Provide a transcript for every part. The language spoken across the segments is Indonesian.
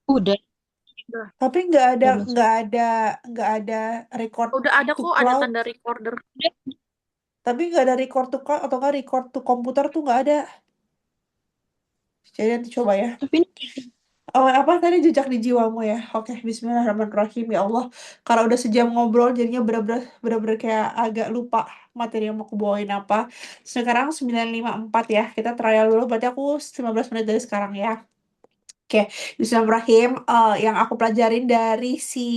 Udah, udah, Tapi udah masuk. nggak ada record Udah ada to kok, ada cloud. tanda recorder. Tapi nggak ada record to cloud atau nggak record to komputer tuh nggak ada. Jadi nanti coba ya. Tapi ini Oh, apa tadi jejak di jiwamu ya? Oke, Bismillahirrahmanirrahim ya Allah. Karena udah sejam ngobrol, jadinya bener-bener kayak agak lupa materi yang mau aku bawain apa. Sekarang 9.54 ya. Kita trial dulu, berarti aku 15 menit dari sekarang ya. Oke, Bismillahirrahmanirrahim. Yang aku pelajarin dari si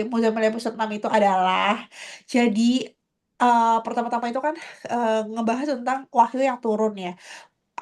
Muzammil episode 6 itu adalah, jadi pertama-tama itu kan ngebahas tentang wahyu yang turun ya.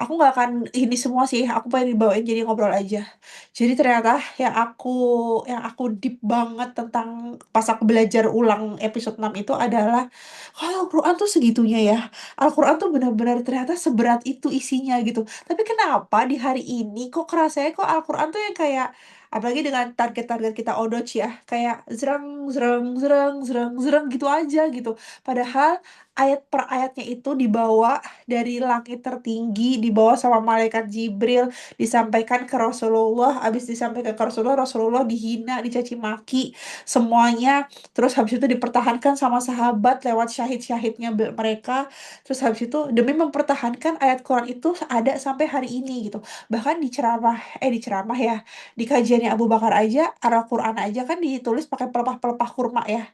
Aku nggak akan ini semua sih, aku pengen dibawain jadi ngobrol aja. Jadi ternyata yang aku deep banget tentang pas aku belajar ulang episode 6 itu adalah kalau Al-Quran tuh segitunya ya. Al-Quran tuh benar-benar ternyata seberat itu isinya gitu. Tapi kenapa di hari ini kok kerasanya kok Al-Quran tuh yang kayak, apalagi dengan target-target kita odoch ya, kayak zreng zreng zreng zreng zreng gitu aja gitu. Padahal ayat per ayatnya itu dibawa dari langit tertinggi, dibawa sama malaikat Jibril, disampaikan ke Rasulullah, habis disampaikan ke Rasulullah, Rasulullah dihina, dicaci maki, semuanya. Terus habis itu dipertahankan sama sahabat lewat syahid-syahidnya mereka. Terus habis itu demi mempertahankan ayat Quran itu ada sampai hari ini gitu. Bahkan di ceramah ya, di kajiannya Abu Bakar aja, Al-Quran aja kan ditulis pakai pelepah-pelepah kurma ya.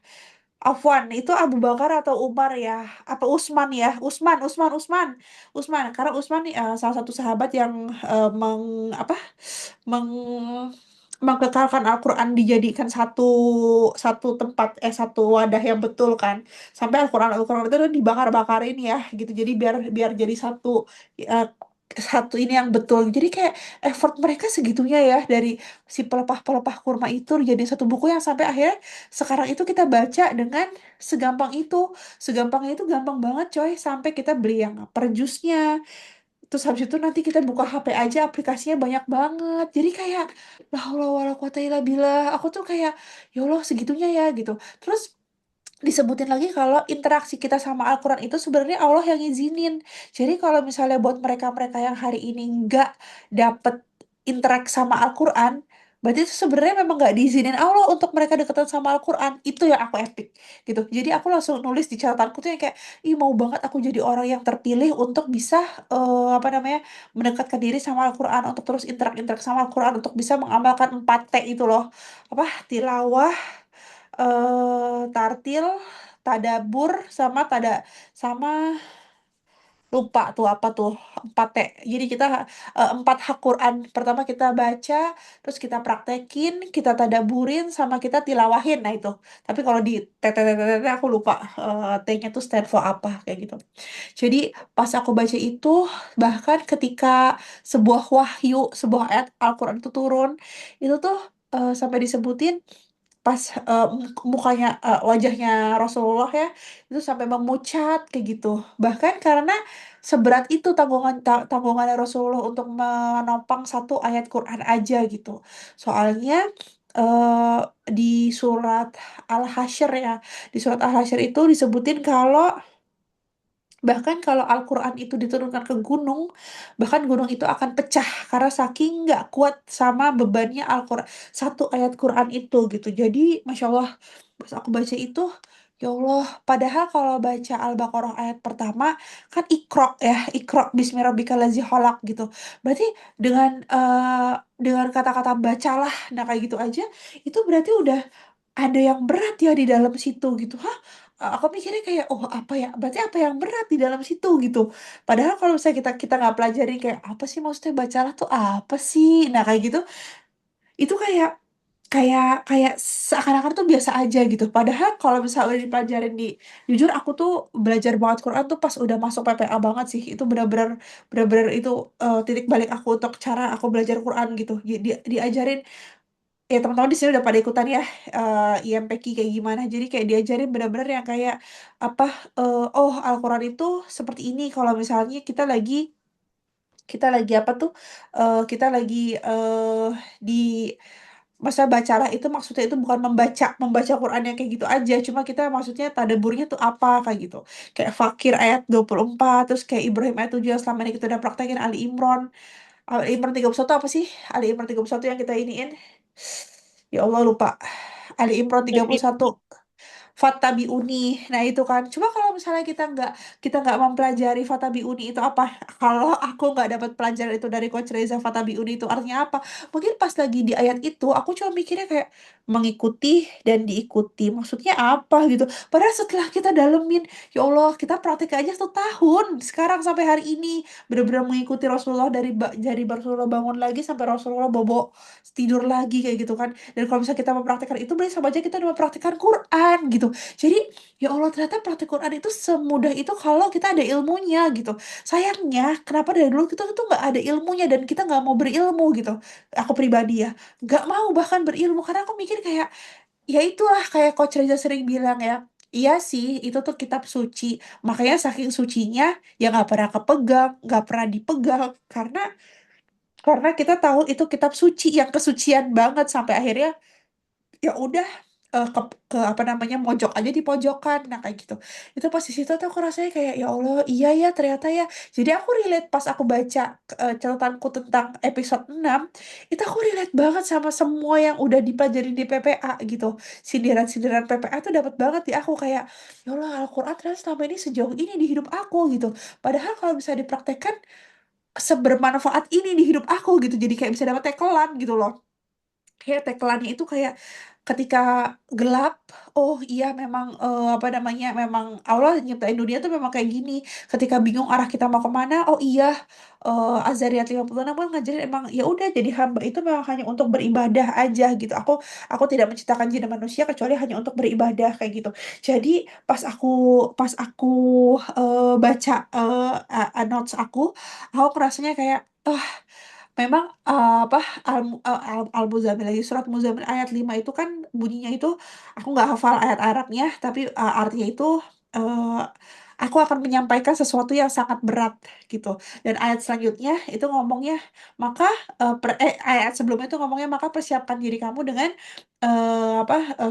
Afwan, itu Abu Bakar atau Umar ya? Apa Utsman ya? Utsman. Karena Utsman nih, salah satu sahabat yang eh, meng apa meng mengkekalkan Al-Quran dijadikan satu satu tempat, satu wadah yang betul kan, sampai Al-Quran itu dibakar-bakarin ya gitu, jadi biar biar jadi eh, satu ini yang betul. Jadi kayak effort mereka segitunya ya, dari si pelepah-pelepah kurma itu jadi satu buku yang sampai akhirnya sekarang itu kita baca dengan segampang itu. Segampangnya itu gampang banget coy, sampai kita beli yang per jusnya. Terus habis itu nanti kita buka HP aja aplikasinya banyak banget. Jadi kayak la haula wala quwata illa billah. Aku tuh kayak ya Allah segitunya ya gitu. Terus disebutin lagi kalau interaksi kita sama Al-Quran itu sebenarnya Allah yang izinin. Jadi kalau misalnya buat mereka-mereka yang hari ini nggak dapet interaksi sama Al-Quran, berarti itu sebenarnya memang nggak diizinin Allah untuk mereka deketan sama Al-Quran. Itu yang aku epic gitu. Jadi aku langsung nulis di catatanku tuh yang kayak, ih mau banget aku jadi orang yang terpilih untuk bisa apa namanya, mendekatkan diri sama Al-Quran, untuk terus interak-interak sama Al-Quran, untuk bisa mengamalkan 4T itu loh. Apa, tilawah, tartil, tadabur, sama lupa tuh apa tuh, 4T. Jadi kita empat hak Quran. Pertama kita baca, terus kita praktekin, kita tadaburin, sama kita tilawahin. Nah itu. Tapi kalau di TTTTT aku lupa T-nya tuh stand for apa kayak gitu. Jadi pas aku baca itu, bahkan ketika sebuah ayat Al-Quran itu turun, itu tuh sampai disebutin pas mukanya, wajahnya Rasulullah ya, itu sampai memucat kayak gitu. Bahkan karena seberat itu tanggungannya Rasulullah untuk menopang satu ayat Quran aja gitu. Soalnya eh, di surat Al-Hasyr ya, di surat Al-Hasyr itu disebutin kalau bahkan kalau Al-Quran itu diturunkan ke gunung, bahkan gunung itu akan pecah karena saking nggak kuat sama bebannya Al-Quran, satu ayat Quran itu gitu. Jadi, Masya Allah, pas aku baca itu, ya Allah, padahal kalau baca Al-Baqarah ayat pertama, kan ikrok ya, ikrok bismillahirrahmanirrahim khalaq gitu. Berarti dengan dengan kata-kata bacalah, nah kayak gitu aja, itu berarti udah ada yang berat ya di dalam situ gitu. Hah? Aku mikirnya kayak, oh apa ya? Berarti apa yang berat di dalam situ gitu. Padahal kalau misalnya kita kita nggak pelajari kayak apa sih maksudnya bacalah tuh apa sih? Nah kayak gitu, itu kayak kayak kayak seakan-akan tuh biasa aja gitu. Padahal kalau misalnya udah dipelajarin jujur aku tuh belajar banget Quran tuh pas udah masuk PPA banget sih. Itu benar-benar itu titik balik aku untuk cara aku belajar Quran gitu. Diajarin ya, teman-teman di sini udah pada ikutan ya IMPQ kayak gimana. Jadi kayak diajarin benar-benar yang kayak apa, oh Al-Quran itu seperti ini kalau misalnya kita lagi apa tuh, kita lagi di masa bacalah, itu maksudnya itu bukan membaca membaca Quran yang kayak gitu aja, cuma kita maksudnya tadaburnya tuh apa kayak gitu. Kayak Fakir ayat 24, terus kayak Ibrahim ayat 7 yang selama ini kita udah praktekin, Ali Imran 31 apa sih? Ali Imran 31 yang kita iniin. Ya Allah lupa. Ali Imran Ya, 31. Fatabi'uni. Nah itu kan. Cuma kalau misalnya kita nggak mempelajari Fatabi'uni itu apa? Kalau aku nggak dapat pelajaran itu dari Coach Reza, Fatabi'uni itu artinya apa? Mungkin pas lagi di ayat itu aku cuma mikirnya kayak mengikuti dan diikuti. Maksudnya apa gitu? Padahal setelah kita dalemin, ya Allah, kita praktek aja 1 tahun. Sekarang sampai hari ini benar-benar mengikuti Rasulullah dari Rasulullah bangun lagi sampai Rasulullah bobo tidur lagi kayak gitu kan. Dan kalau misalnya kita mempraktikkan itu berarti sama aja kita udah mempraktikkan Quran gitu. Jadi ya Allah ternyata praktik Quran itu semudah itu kalau kita ada ilmunya gitu. Sayangnya kenapa dari dulu kita tuh nggak ada ilmunya dan kita nggak mau berilmu gitu. Aku pribadi ya nggak mau bahkan berilmu karena aku mikir kayak ya itulah kayak Coach Reza sering bilang ya. Iya sih, itu tuh kitab suci. Makanya saking sucinya, ya nggak pernah kepegang, nggak pernah dipegang. Karena kita tahu itu kitab suci yang kesucian banget sampai akhirnya ya udah ke apa namanya mojok aja di pojokan nah kayak gitu itu pas di situ tuh aku rasanya kayak ya Allah iya ya ternyata ya jadi aku relate pas aku baca catatanku tentang episode 6 itu aku relate banget sama semua yang udah dipelajarin di PPA gitu sindiran-sindiran PPA tuh dapat banget di aku kayak ya Allah Al-Quran ternyata selama ini sejauh ini di hidup aku gitu padahal kalau bisa dipraktekkan sebermanfaat ini di hidup aku gitu jadi kayak bisa dapat tekelan gitu loh kayak tagline-nya itu kayak ketika gelap, oh iya memang apa namanya memang Allah nyiptain dunia tuh memang kayak gini. Ketika bingung arah kita mau kemana, oh iya Az-Zariyat 56 kan ngajarin emang ya udah jadi hamba itu memang hanya untuk beribadah aja gitu. Aku tidak menciptakan jin dan manusia kecuali hanya untuk beribadah kayak gitu. Jadi pas aku baca notes aku rasanya kayak memang apa Al-Muzammil lagi surat Muzammil ayat 5 itu kan bunyinya itu aku nggak hafal ayat Arabnya tapi artinya itu uh, aku akan menyampaikan sesuatu yang sangat berat gitu dan ayat selanjutnya itu ngomongnya maka ayat sebelumnya itu ngomongnya maka persiapkan diri kamu dengan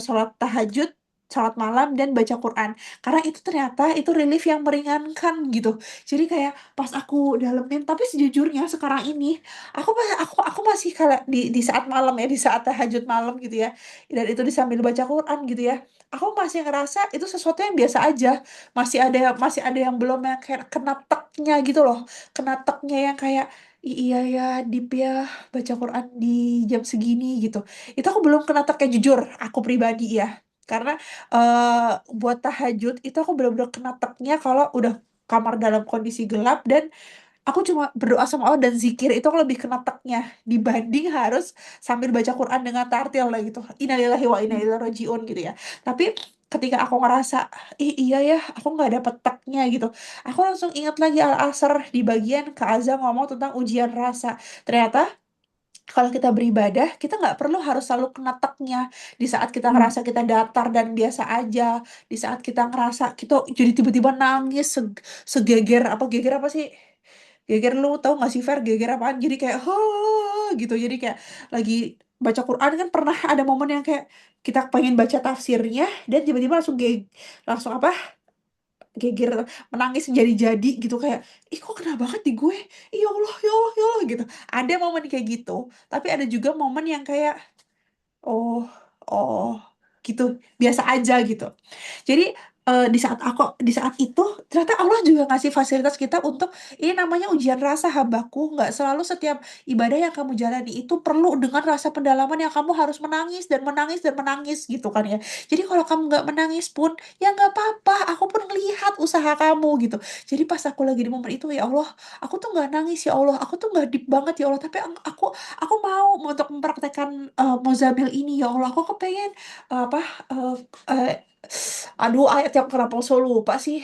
sholat tahajud sholat malam dan baca Quran karena itu ternyata itu relief yang meringankan gitu jadi kayak pas aku dalemin tapi sejujurnya sekarang ini aku masih kayak di saat malam ya di saat tahajud malam gitu ya dan itu disambil baca Quran gitu ya aku masih ngerasa itu sesuatu yang biasa aja masih ada yang belum yang kayak kena teknya gitu loh kena teknya yang kayak iya ya Dip ya baca Quran di jam segini gitu itu aku belum kena teknya jujur aku pribadi ya karena buat tahajud itu aku bener-bener kena teknya kalau udah kamar dalam kondisi gelap dan aku cuma berdoa sama Allah dan zikir itu aku lebih kena teknya dibanding harus sambil baca Quran dengan tartil lah gitu. Innalillahi wa inna ilaihi rajiun gitu ya. Tapi ketika aku ngerasa, ih iya ya, aku nggak dapet teknya gitu. Aku langsung ingat lagi Al-Asr di bagian Kak Azza ngomong tentang ujian rasa. Ternyata kalau kita beribadah, kita nggak perlu harus selalu kena teknya. Di saat kita Hmm. ngerasa kita datar dan biasa aja, di saat kita ngerasa kita jadi tiba-tiba nangis, segeger apa geger apa sih? Geger lu tahu nggak sih Fer geger apaan jadi kayak gitu jadi kayak lagi baca Quran kan pernah ada momen yang kayak kita pengen baca tafsirnya dan tiba-tiba langsung apa geger menangis jadi gitu kayak ih kok kena banget di gue ya Allah ya Allah ya Allah gitu ada momen kayak gitu tapi ada juga momen yang kayak oh oh gitu biasa aja gitu jadi di saat itu ternyata Allah juga ngasih fasilitas kita untuk ini namanya ujian rasa hambaku. Nggak selalu setiap ibadah yang kamu jalani itu perlu dengan rasa pendalaman yang kamu harus menangis dan menangis dan menangis gitu kan ya. Jadi kalau kamu nggak menangis pun ya nggak apa-apa. Aku pun ngelihat usaha kamu gitu. Jadi pas aku lagi di momen itu ya Allah, aku tuh nggak nangis ya Allah. Aku tuh nggak deep banget ya Allah. Tapi aku mau untuk mempraktekkan Mozamil ini ya Allah. Aku kepengen apa eh, eh, aduh ayat yang kenapa saya lupa sih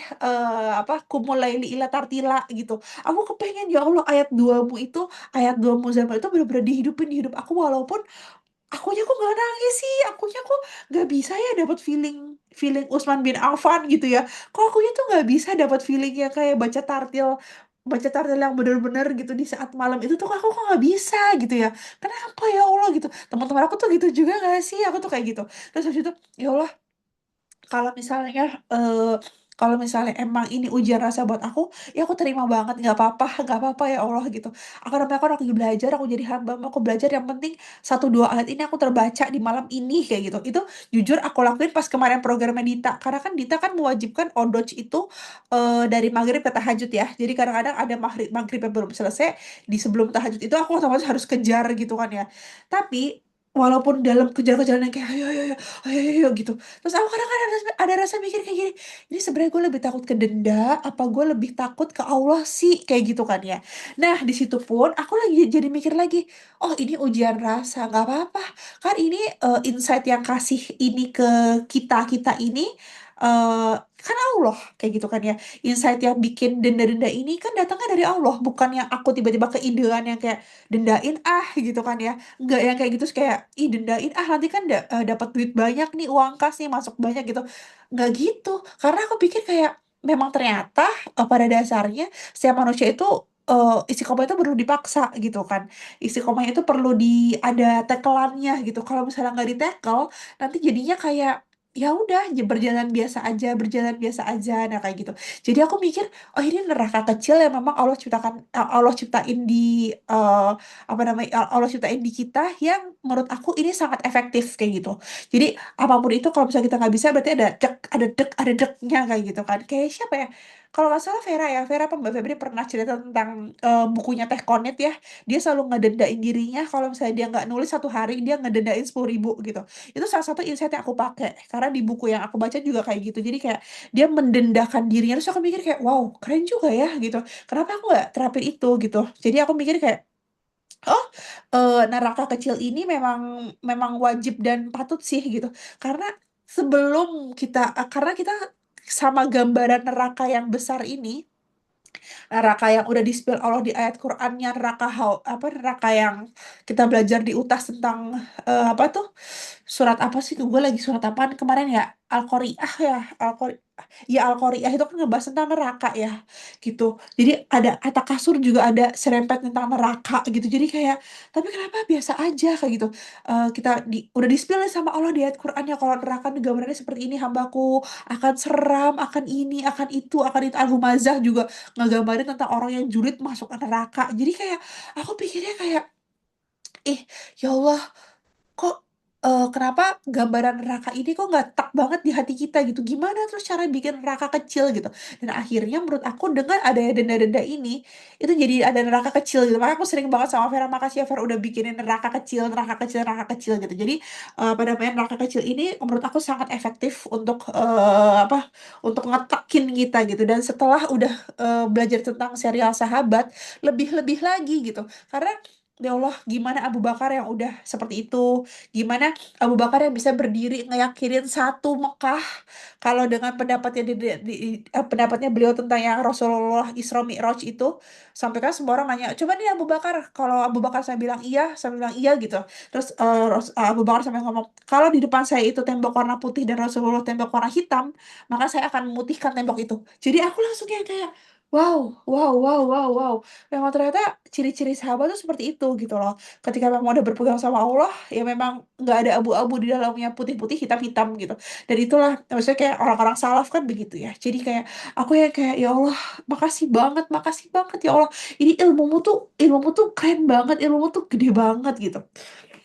apa kumulaili ila tartila gitu aku kepengen ya Allah ayat 2 mu itu ayat 2 Muzammil itu bener-bener dihidupin di hidup aku walaupun akunya kok nggak nangis sih akunya kok nggak bisa ya dapat feeling feeling Utsman bin Affan gitu ya kok akunya tuh nggak bisa dapat feeling yang kayak baca tartil yang bener-bener gitu di saat malam itu tuh aku kok nggak bisa gitu ya kenapa ya Allah gitu teman-teman aku tuh gitu juga nggak sih aku tuh kayak gitu terus habis itu ya Allah kalau misalnya kalau misalnya emang ini ujian rasa buat aku, ya aku terima banget, nggak apa-apa ya Allah gitu. Aku namanya aku lagi belajar, aku jadi hamba, aku belajar, yang penting satu dua ayat ini aku terbaca di malam ini kayak gitu. Itu jujur aku lakuin pas kemarin programnya Dita, karena kan Dita kan mewajibkan odoj itu dari maghrib ke tahajud ya. Jadi kadang-kadang ada maghrib yang belum selesai, di sebelum tahajud itu aku otomatis harus kejar gitu kan ya. Tapi walaupun dalam kejar-kejaran yang kayak ayo ayo ayo ayo, ayo, ayo, gitu, terus aku kadang-kadang ada rasa mikir kayak gini, ini sebenarnya gue lebih takut ke denda apa gue lebih takut ke Allah sih, kayak gitu kan ya. Nah di situ pun aku lagi jadi mikir lagi, oh ini ujian rasa, nggak apa-apa kan, ini insight yang kasih ini ke kita kita ini kan Allah, kayak gitu kan ya. Insight yang bikin denda-denda ini kan datangnya dari Allah, bukan yang aku tiba-tiba keidean yang kayak dendain gitu kan ya. Nggak yang kayak gitu, terus kayak ih dendain nanti kan dapat duit banyak nih, uang kas nih masuk banyak gitu. Nggak gitu, karena aku pikir kayak memang ternyata pada dasarnya setiap manusia itu istiqomah itu perlu dipaksa gitu kan. Istiqomah itu perlu ada tekelannya gitu. Kalau misalnya nggak ditekel, nanti jadinya kayak ya udah berjalan biasa aja, berjalan biasa aja, nah kayak gitu. Jadi aku mikir, oh ini neraka kecil yang memang Allah ciptakan, Allah ciptain di apa namanya, Allah ciptain di kita, yang menurut aku ini sangat efektif kayak gitu. Jadi apapun itu kalau misalnya kita nggak bisa, berarti ada deknya kayak gitu kan. Kayak siapa ya, kalau nggak salah Vera ya, Vera apa Mbak Febri pernah cerita tentang bukunya Teh Konet ya. Dia selalu ngedendain dirinya kalau misalnya dia nggak nulis satu hari, dia ngedendain 10.000 gitu. Itu salah satu insight yang aku pakai, karena di buku yang aku baca juga kayak gitu. Jadi kayak dia mendendakan dirinya, terus aku mikir kayak wow keren juga ya gitu, kenapa aku nggak terapin itu gitu. Jadi aku mikir kayak oh, neraka kecil ini memang memang wajib dan patut sih gitu. Karena sebelum kita, karena kita sama gambaran neraka yang besar ini, neraka yang udah di-spill Allah di ayat Qur'annya, neraka yang kita belajar di UTAS tentang apa tuh, surat apa sih tuh, gue lagi surat apaan kemarin ya, Al-Qari'ah ya, ya Al-Qari'ah itu kan ngebahas tentang neraka ya gitu. Jadi ada kata kasur juga ada serempet tentang neraka gitu. Jadi kayak tapi kenapa biasa aja kayak gitu. Kita udah di-spill sama Allah di ayat Qur'annya kalau neraka nih gambarannya seperti ini, hambaku akan seram, akan ini, akan itu. Al-Humazah juga ngegambarin tentang orang yang julid masuk ke neraka. Jadi kayak aku pikirnya kayak ih ya Allah, kok kenapa gambaran neraka ini kok nggak tak banget di hati kita gitu, gimana terus cara bikin neraka kecil gitu. Dan akhirnya menurut aku dengan adanya denda-denda ini, itu jadi ada neraka kecil gitu. Makanya aku sering banget sama Vera, makasih ya Vera udah bikinin neraka kecil, neraka kecil, neraka kecil gitu. Jadi pada main neraka kecil ini menurut aku sangat efektif untuk apa, untuk ngetekin kita gitu. Dan setelah udah belajar tentang serial Sahabat, lebih-lebih lagi gitu, karena ya Allah, gimana Abu Bakar yang udah seperti itu, gimana Abu Bakar yang bisa berdiri ngeyakinin satu Mekah, kalau dengan pendapatnya pendapatnya beliau tentang yang Rasulullah Isra Mi'raj itu, sampai kan semua orang nanya, coba nih Abu Bakar, kalau Abu Bakar saya bilang iya gitu. Terus Abu Bakar sampai ngomong, kalau di depan saya itu tembok warna putih dan Rasulullah tembok warna hitam, maka saya akan memutihkan tembok itu. Jadi aku langsung kayak wow, wow, wow, wow, wow. Memang ternyata ciri-ciri sahabat tuh seperti itu gitu loh. Ketika memang udah berpegang sama Allah, ya memang nggak ada abu-abu di dalamnya, putih-putih, hitam-hitam gitu. Dan itulah, maksudnya kayak orang-orang salaf kan begitu ya. Jadi kayak aku ya kayak ya Allah, makasih banget ya Allah. Ini ilmumu tuh keren banget, ilmumu tuh gede banget gitu.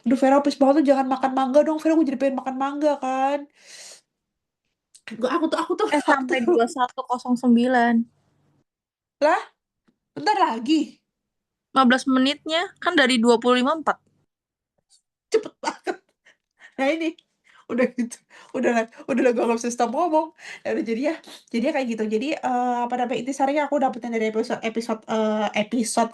Aduh Vera, please banget tuh jangan makan mangga dong. Vera, gue jadi pengen makan mangga kan. Aku Sampai tuh 2109. lah, bentar lagi. 15 menitnya kan dari 25:04. Cepet banget. Nah ini udah gitu, udah gue nggak bisa stop ngomong. Ya udah, jadi ya kayak gitu. Jadi pada intisarinya aku dapetin dari episode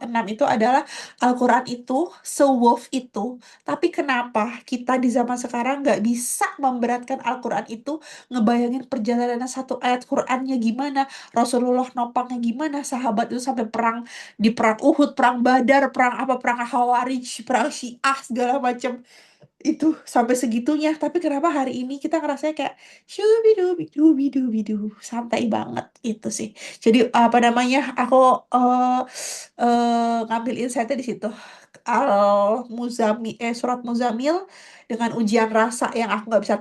6 itu adalah Al-Quran itu se-worth itu, tapi kenapa kita di zaman sekarang nggak bisa memberatkan Al-Quran itu, ngebayangin perjalanan satu ayat Qurannya gimana, Rasulullah nopangnya gimana, sahabat itu sampai perang, di perang Uhud, perang Badar, perang apa, perang Khawarij, perang Syiah segala macam. Itu sampai segitunya. Tapi kenapa hari ini kita ngerasanya kayak shubidubidubidubidu, santai banget itu sih. Jadi apa namanya, aku ngambil insight-nya di situ. Surat Muzamil dengan ujian rasa yang aku nggak bisa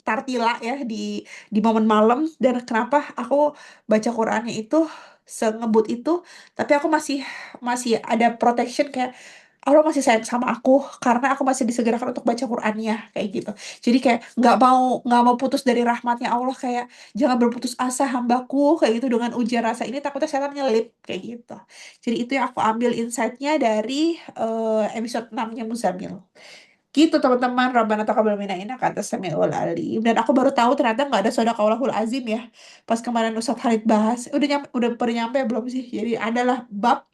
tartila ya di momen malam, dan kenapa aku baca Qurannya itu sengebut itu, tapi aku masih masih ada protection kayak Allah masih sayang sama aku karena aku masih disegerakan untuk baca Qurannya kayak gitu. Jadi kayak nggak mau putus dari rahmatnya Allah, kayak jangan berputus asa hambaku kayak gitu dengan ujian rasa ini, takutnya setan nyelip kayak gitu. Jadi itu yang aku ambil insight-nya dari episode 6-nya Muzamil. Gitu teman-teman, Rabbana taqabbal minna innaka antas samiul alim. Dan aku baru tahu ternyata nggak ada shadaqaulahul azim ya. Pas kemarin Ustadz Halid bahas, udah pernah nyampe belum sih? Jadi adalah bab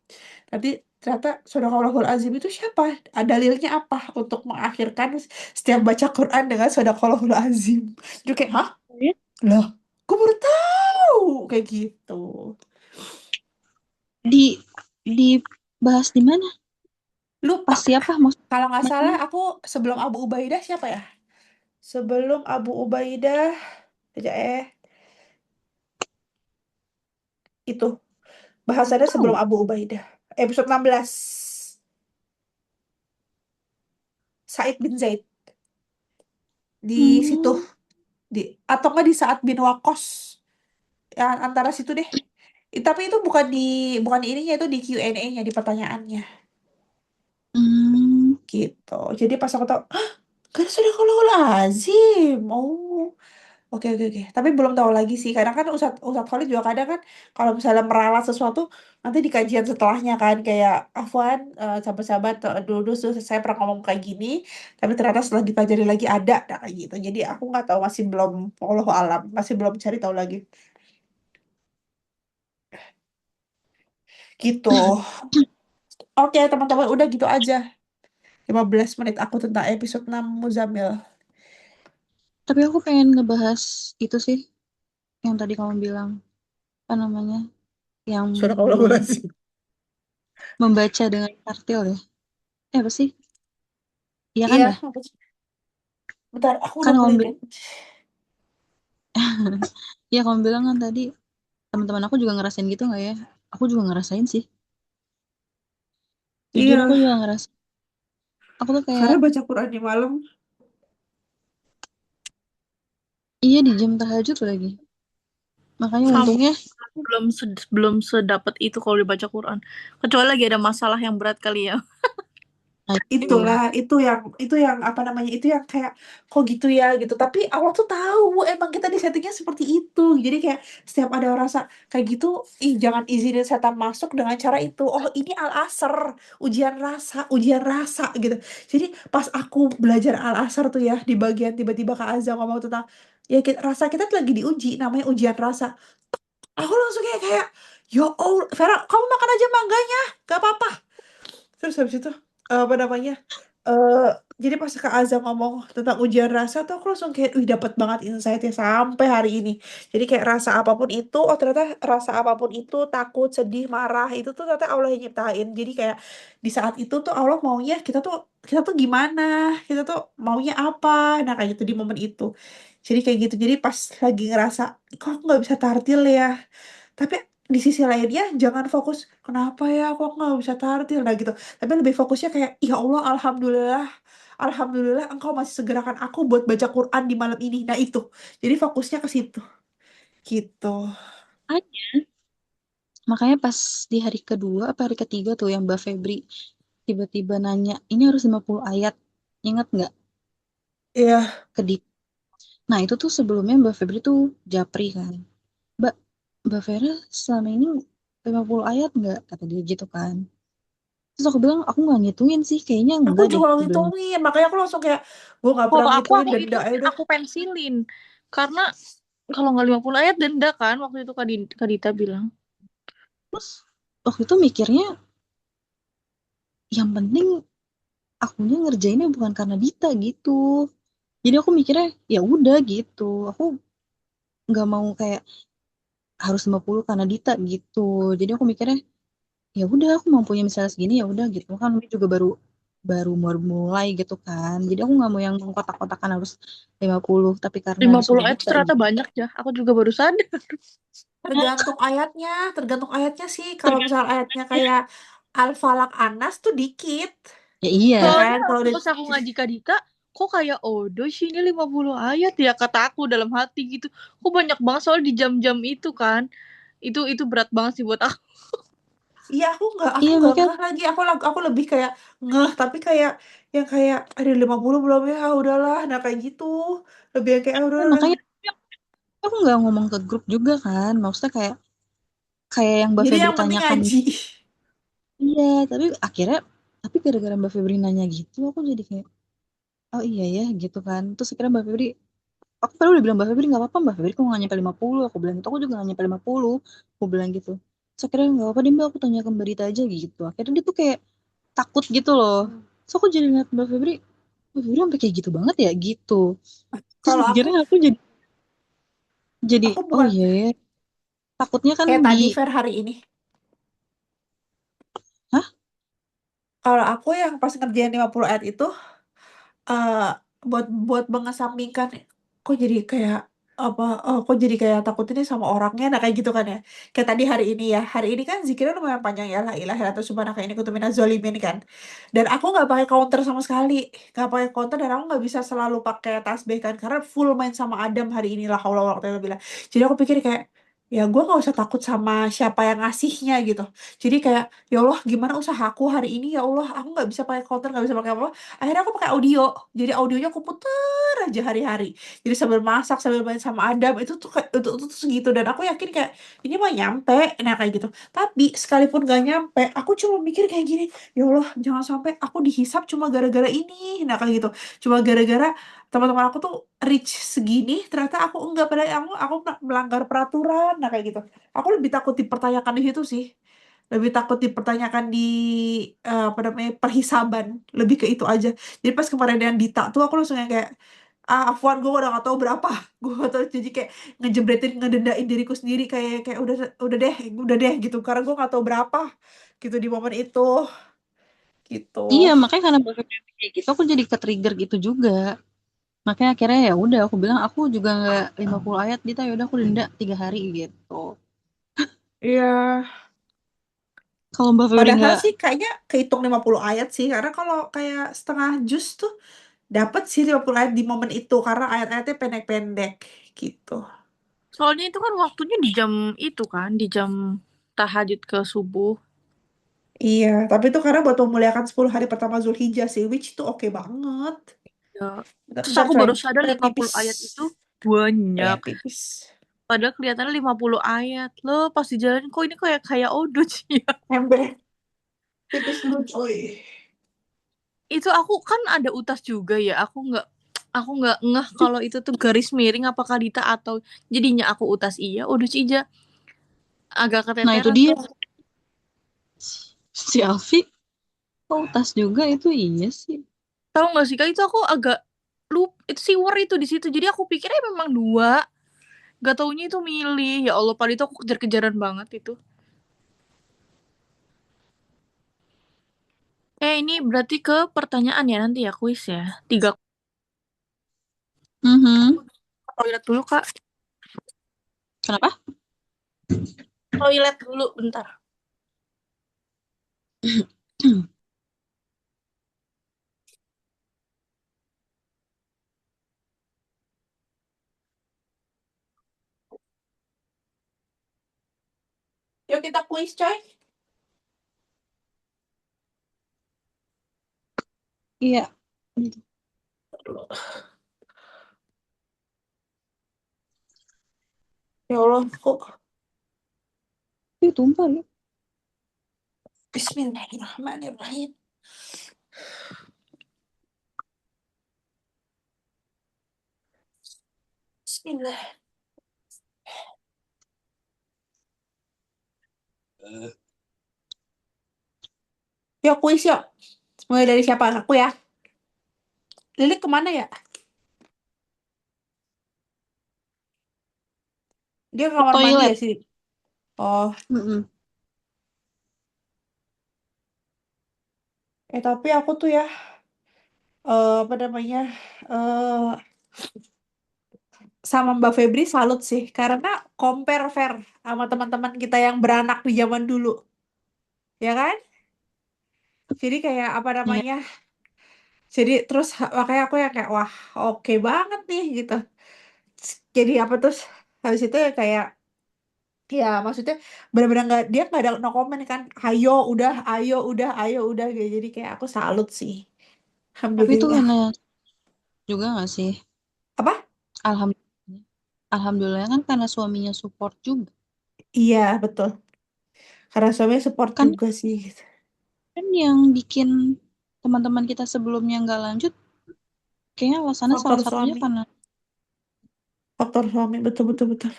nanti ternyata shadaqaulahul azim itu siapa? Dalilnya apa untuk mengakhirkan setiap baca Quran dengan shadaqaulahul azim? Jadi kayak, hah? Ya. Loh, gue baru tahu kayak gitu. Di dibahas di mana? Lupa. Pas siapa Kalau nggak salah maksudnya? aku sebelum Abu Ubaidah siapa ya? Sebelum Abu Ubaidah, aja itu bahasannya sebelum Tahu. Abu Ubaidah. Episode 16, Said bin Zaid di situ, Hmm, di atau nggak di saat bin Waqqas, ya antara situ deh. Tapi itu bukan di ininya, itu di Q&A-nya, di pertanyaannya hmm. gitu. Jadi pas aku tahu, hah, kan sudah kalau lazim. Oh, oke oke oke. Tapi belum tahu lagi sih. Kadang kan Ustadz Ustadz Khalid juga kadang kan kalau misalnya meralat sesuatu nanti di kajian setelahnya kan kayak Afwan, sahabat-sahabat, dulu tuh saya pernah ngomong kayak gini, tapi ternyata setelah dipelajari lagi ada nah, kayak gitu. Jadi aku nggak tahu, masih belum, Allah alam, masih belum cari tahu lagi. Gitu. Oke, teman-teman, udah gitu aja. 15 menit aku tentang episode 6 Muzamil. Tapi aku pengen ngebahas itu sih yang tadi kamu bilang, apa namanya? Yang Sudah kalau belum lazim. membaca dengan tartil ya. Apa sih? Iya kan Iya, dah. bentar, aku Kan kamu nemuin bilang, deh. ya kamu bilang kan tadi teman-teman aku juga ngerasain gitu nggak ya? Aku juga ngerasain sih. Jujur aku Iya, juga ngerasa. Aku tuh kayak karena baca Quran di malam. iya di jam tahajud lagi. Makanya Sama. untungnya Belum sedapat itu kalau dibaca Quran. Kecuali lagi ada masalah yang berat kali ya. nah, itu. Itulah, itu yang apa namanya, itu yang kayak kok gitu ya gitu, tapi Allah tuh tahu emang kita di settingnya seperti itu. Jadi kayak setiap ada rasa kayak gitu, ih jangan izinin setan masuk dengan cara itu. Oh ini al-asr, ujian rasa gitu. Jadi pas aku belajar al-asr tuh ya, di bagian tiba-tiba Kak Azza ngomong tentang ya rasa kita tuh lagi diuji, namanya ujian rasa. Aku langsung kayak ya Allah Vera, kamu makan aja mangganya, gak apa-apa. Terus habis itu apa namanya, eh jadi pas Kak Azam ngomong tentang ujian rasa tuh aku langsung kayak wih dapat banget insight-nya sampai hari ini. Jadi kayak rasa apapun itu, oh ternyata rasa apapun itu, takut, sedih, marah, itu tuh ternyata Allah yang nyiptain. Jadi kayak di saat itu tuh Allah maunya kita tuh gimana, kita tuh maunya apa, nah kayak gitu di momen itu. Jadi kayak gitu, jadi pas lagi ngerasa kok aku nggak bisa tartil ya, tapi di sisi lainnya jangan fokus kenapa ya aku nggak bisa tartil nah gitu, tapi lebih fokusnya kayak ya Allah, alhamdulillah, alhamdulillah engkau masih segerakan aku buat baca Quran di malam ini, nah itu, jadi fokusnya ke situ gitu. Makanya pas di hari kedua apa hari ketiga tuh yang Mbak Febri tiba-tiba nanya, ini harus 50 ayat. Ingat nggak Iya, ke di. Nah, itu tuh sebelumnya Mbak Febri tuh japri kan. Mbak, Mbak Vera selama ini 50 ayat nggak? Kata dia gitu kan. Terus aku bilang, aku nggak ngitungin sih. Kayaknya aku enggak deh. juga Aku bilang, ngitungin, makanya aku langsung kayak gue nggak pernah Kalau ngitungin aku denda ya hitungin, udah. aku pensilin. Karena kalau nggak 50 ayat denda kan waktu itu Kak Dita bilang. terus waktu itu mikirnya, yang penting akunya ngerjainnya bukan karena Dita gitu. Jadi aku mikirnya, ya udah gitu. Aku nggak mau kayak harus 50 karena Dita gitu. Jadi aku mikirnya, ya udah aku mampunya misalnya segini ya udah gitu kan, ini juga baru baru mau mulai gitu kan. Jadi aku nggak mau yang kotak-kotakan harus 50, tapi karena 50 sudah ayat itu buta ternyata gitu. banyak ya. Aku juga baru sadar. Tergantung ayatnya sih. Kalau Tergantung. misal ayatnya kayak Al-Falaq Anas tuh dikit, Ya iya. ya Soalnya kan? Kalau waktu udah pas aku ngaji Kak Dita, kok kayak odo sih ini 50 ayat ya kata aku dalam hati gitu. Kok banyak banget soal di jam-jam itu kan. Itu berat banget sih buat aku. iya aku Iya nggak makanya, ngeh lagi. Aku lebih kayak ngeh, tapi kayak yang kayak ada 50 belum ya, ah, udahlah. Nah kayak gitu. Lebih yang kayak ah, udah. makanya aku nggak ngomong ke grup juga kan. Maksudnya kayak kayak yang Mbak Jadi Febri yang penting tanyakan. ngaji. Iya, tapi akhirnya tapi gara-gara Mbak Febri nanya gitu, aku jadi kayak oh iya ya gitu kan. Terus akhirnya Mbak Febri, aku padahal udah bilang Mbak Febri nggak apa-apa, Mbak Febri kok nggak nyampe 50, aku bilang gitu. Aku juga nggak nyampe 50, aku bilang gitu. Terus akhirnya nggak apa-apa deh Mbak, aku tanya ke Mbak Rita aja gitu. Akhirnya dia tuh kayak takut gitu loh. So aku jadi ngeliat Mbak Febri sampai kayak gitu banget ya gitu. Terus Kalau akhirnya aku jadi aku oh bukan iya ya, takutnya kan kayak di tadi fair hari ini. hah? Kalau aku yang pas ngerjain 50 ayat itu, eh buat buat mengesampingkan kok jadi kayak apa, oh kok jadi kayak takut ini sama orangnya, nah kayak gitu kan ya. Kayak tadi hari ini kan zikirnya lumayan panjang ya, la ilaha illallah subhanaka inni kuntu minaz zalimin kan. Dan aku nggak pakai counter sama sekali, nggak pakai counter, dan aku nggak bisa selalu pakai tasbih kan karena full main sama Adam hari ini, lah haula wala quwata illa billah. Jadi aku pikir kayak ya gue nggak usah takut sama siapa yang ngasihnya gitu. Jadi kayak ya Allah gimana usahaku hari ini, ya Allah aku nggak bisa pakai counter, nggak bisa pakai apa. Akhirnya aku pakai audio, jadi audionya aku puter aja hari-hari, jadi sambil masak sambil main sama Adam, itu tuh kayak itu tuh segitu. Dan aku yakin kayak ini mah nyampe, nah kayak gitu. Tapi sekalipun gak nyampe, aku cuma mikir kayak gini, ya Allah jangan sampai aku dihisap cuma gara-gara ini, nah kayak gitu. Cuma gara-gara teman-teman aku tuh reach segini, ternyata aku enggak, pada aku melanggar peraturan, nah kayak gitu. Aku lebih takut dipertanyakan di situ sih, lebih takut dipertanyakan di apa namanya, perhisaban, lebih ke itu aja. Jadi pas kemarin dengan Dita tuh aku langsung yang kayak ah Afwan, gue udah gak tahu berapa. Gue gak tahu, jadi kayak ngejebretin, ngedendain diriku sendiri, kayak kayak udah deh gitu, karena gue gak tahu berapa gitu di momen itu gitu. Iya, makanya karena Mbak Febri kayak gitu, aku jadi ke-trigger gitu juga. Makanya akhirnya ya udah aku bilang aku juga nggak 50 ayat Dita, ya udah aku denda 3 hari gitu. Iya, Kalau Mbak Febri padahal nggak, sih kayaknya kehitung 50 ayat sih, karena kalau kayak setengah juz tuh dapat sih 50 ayat di momen itu, karena ayat-ayatnya pendek-pendek gitu. Soalnya itu kan waktunya di jam itu kan, di jam tahajud ke subuh. Iya, tapi itu karena buat memuliakan 10 hari pertama Zulhijjah sih, which itu oke banget. Ya. Bentar, Terus bentar aku coy, baru sadar pengen 50 pipis. ayat itu banyak. Pengen pipis. Padahal kelihatannya 50 ayat. Loh, pas di jalan kok ini kayak Odot sih ya. Ember, pipis dulu coy. Itu aku kan ada utas juga ya. Aku nggak ngeh kalau itu tuh garis miring apakah Dita atau jadinya aku utas iya, Odot Ija agak nah itu keteteran dia tuh. si Alfi, kok tas juga itu iya sih. Tahu nggak sih Kak, itu aku agak itu si war itu di situ. Jadi aku pikirnya memang dua. Gak taunya itu milih. Ya Allah, padahal itu aku kejar-kejaran banget itu. Ini berarti ke pertanyaan ya nanti ya, kuis ya. Tiga. Mhm. Toilet dulu, Kak. Kenapa? Toilet dulu, bentar. Yuk kita kuis coy. Iya. Ya Allah, kok. Ih, tumpah ya. Bismillahirrahmanirrahim. Bismillah. Yuk kuis yuk. Mulai dari siapa? Aku ya. Lilik kemana ya? Dia ke Ke kamar mandi ya toilet. sih. Oh, Mm-mm. Tapi aku tuh ya, apa namanya, eh sama Mbak Febri salut sih, karena compare fair sama teman-teman kita yang beranak di zaman dulu, ya kan? Jadi kayak apa Ya, namanya? Jadi terus makanya aku ya kayak wah oke banget nih gitu. Jadi apa terus habis itu ya kayak ya maksudnya benar-benar nggak, dia nggak ada no comment kan, ayo udah gitu. Jadi kayak aku salut sih, tapi itu alhamdulillah. karena juga nggak sih? Apa? Alhamdulillah. Alhamdulillah kan karena suaminya support juga. Iya betul, karena suami support Kan juga sih gitu. kan yang bikin teman-teman kita sebelumnya nggak lanjut, kayaknya alasannya Faktor salah satunya suami, karena faktor suami, betul betul betul.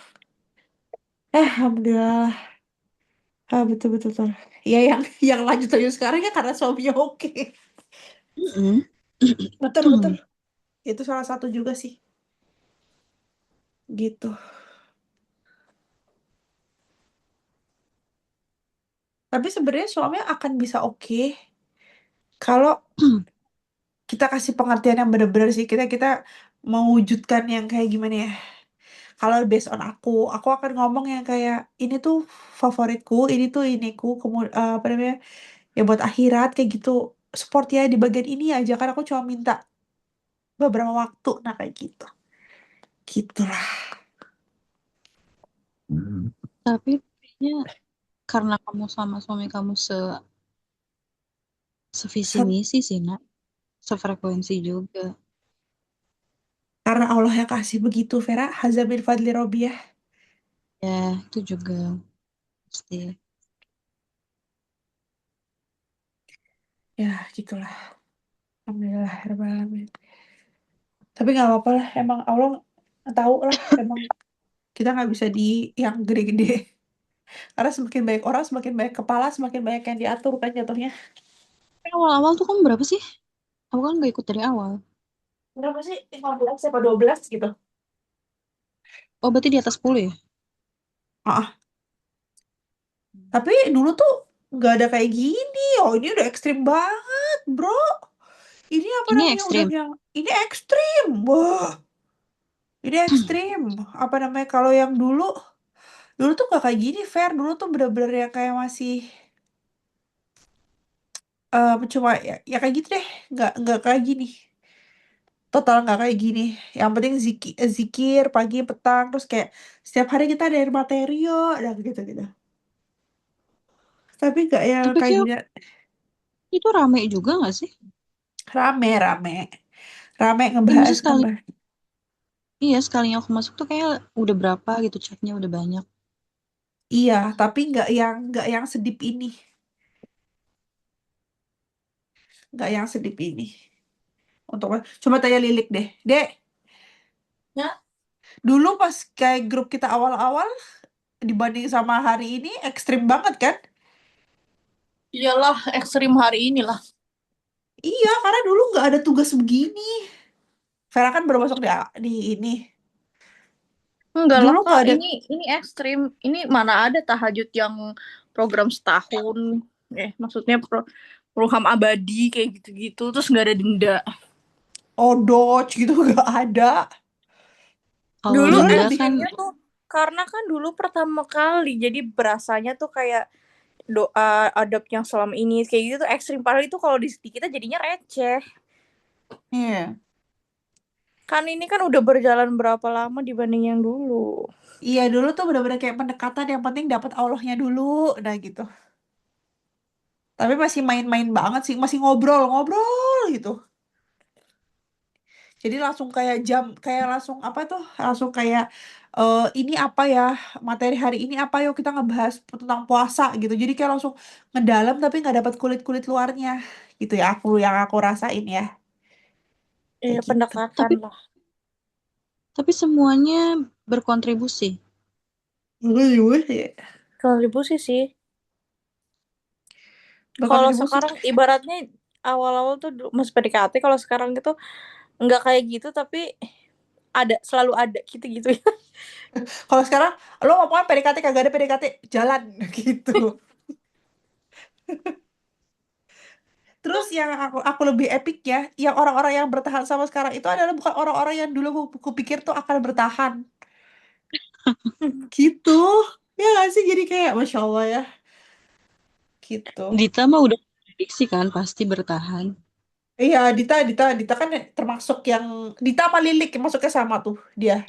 Alhamdulillah. Betul betul betul. Ya yang yang lanjut aja sekarang ya karena suaminya oke. Mm-mm. Betul betul. Itu salah satu juga sih. Gitu. Tapi sebenarnya suami akan bisa oke kalau kita kasih pengertian yang benar-benar sih, kita kita mewujudkan yang kayak gimana ya. Kalau based on aku akan ngomong yang kayak ini tuh favoritku, ini tuh iniku, kemudian apa namanya? Ya buat akhirat kayak gitu. Support ya di bagian ini aja kan aku cuma minta beberapa waktu, nah kayak gitu. Gitulah. Tapi kayaknya karena kamu sama suami kamu sevisi misi sih, nak. Sefrekuensi juga. Karena Allah yang kasih begitu, Vera. Hazabil fadli Robiah. Ya, itu juga pasti. Ya, gitulah. Alhamdulillah, Rabbil Alamin. Tapi nggak apa-apa lah. Emang Allah tahu lah. Emang kita nggak bisa di yang gede-gede. Karena semakin banyak orang, semakin banyak kepala, semakin banyak yang diatur kan jatuhnya. Tapi awal-awal tuh kamu berapa sih? Aku kan gak ikut dari awal. Berapa sih? 15 apa 12 gitu. Oh, berarti di atas 10 ya? Ah, tapi dulu tuh nggak ada kayak gini. Oh, ini udah ekstrim banget, bro. Ini apa Ini namanya? Udah ekstrim. yang ini ekstrim. Wah, ini ekstrim. Apa namanya? Kalau yang dulu dulu tuh gak kayak gini, Fair. Dulu tuh bener-bener yang kayak masih cuma ya, ya kayak gitu deh. Nggak kayak gini. Total nggak kayak gini. Yang penting zikir pagi, petang, terus kayak setiap hari kita ada materi yo, dan gitu-gitu. Tapi nggak yang Tapi kayak kayak gini. itu rame juga gak sih? Rame, rame. Rame Iya, ngebahas, maksudnya sekali. ngebahas. Iya, sekalinya aku masuk tuh kayak udah berapa gitu chatnya udah banyak. Iya, tapi nggak yang sedip ini. Nggak yang sedip ini. Untuk coba tanya Lilik deh. Dek, Ya, dulu pas kayak grup kita awal-awal dibanding sama hari ini ekstrim banget kan? iyalah ekstrim hari inilah. Iya, karena dulu nggak ada tugas begini. Vera kan baru masuk di ini. Enggak lah Dulu Kak, nggak ada. ini ekstrim. Ini mana ada tahajud yang program setahun. Maksudnya program abadi kayak gitu-gitu. Terus nggak ada denda. Dodge gitu nggak ada. Kalau Dulu Dulu denda lebih kan, ekstrimnya tuh karena kan dulu pertama kali. Jadi berasanya tuh kayak doa adopt yang selama ini kayak gitu tuh ekstrim. Padahal itu kalau di kita jadinya receh. iya. Kan ini kan udah berjalan berapa lama dibanding yang dulu. Iya, dulu tuh bener-bener kayak pendekatan yang penting dapat Allahnya dulu, nah gitu. Tapi masih main-main banget sih, masih ngobrol-ngobrol gitu. Jadi langsung kayak jam, kayak langsung apa tuh? Langsung kayak ini apa ya? Materi hari ini apa yuk kita ngebahas tentang puasa gitu. Jadi kayak langsung ngedalam tapi nggak dapat kulit-kulit luarnya. Gitu ya aku yang aku rasain ya. Kayak Iya, gitu. pendekatan tapi lah. semuanya berkontribusi. Iya. Kontribusi sih. Kalau Berkontribusi. sekarang ibaratnya awal-awal tuh mas PDKT, kalau sekarang gitu nggak kayak gitu tapi ada, selalu ada gitu-gitu ya. Kalau sekarang lo mau PDKT kagak ada PDKT jalan gitu. Terus yang aku lebih epic ya, yang orang-orang yang bertahan sama sekarang itu adalah bukan orang-orang yang dulu aku pikir tuh akan bertahan. Gitu. Ya nggak sih? Jadi kayak Masya Allah ya. Gitu. Dita mah udah prediksi kan pasti bertahan. Iya, Dita kan termasuk yang Dita sama Lilik yang masuknya sama tuh dia.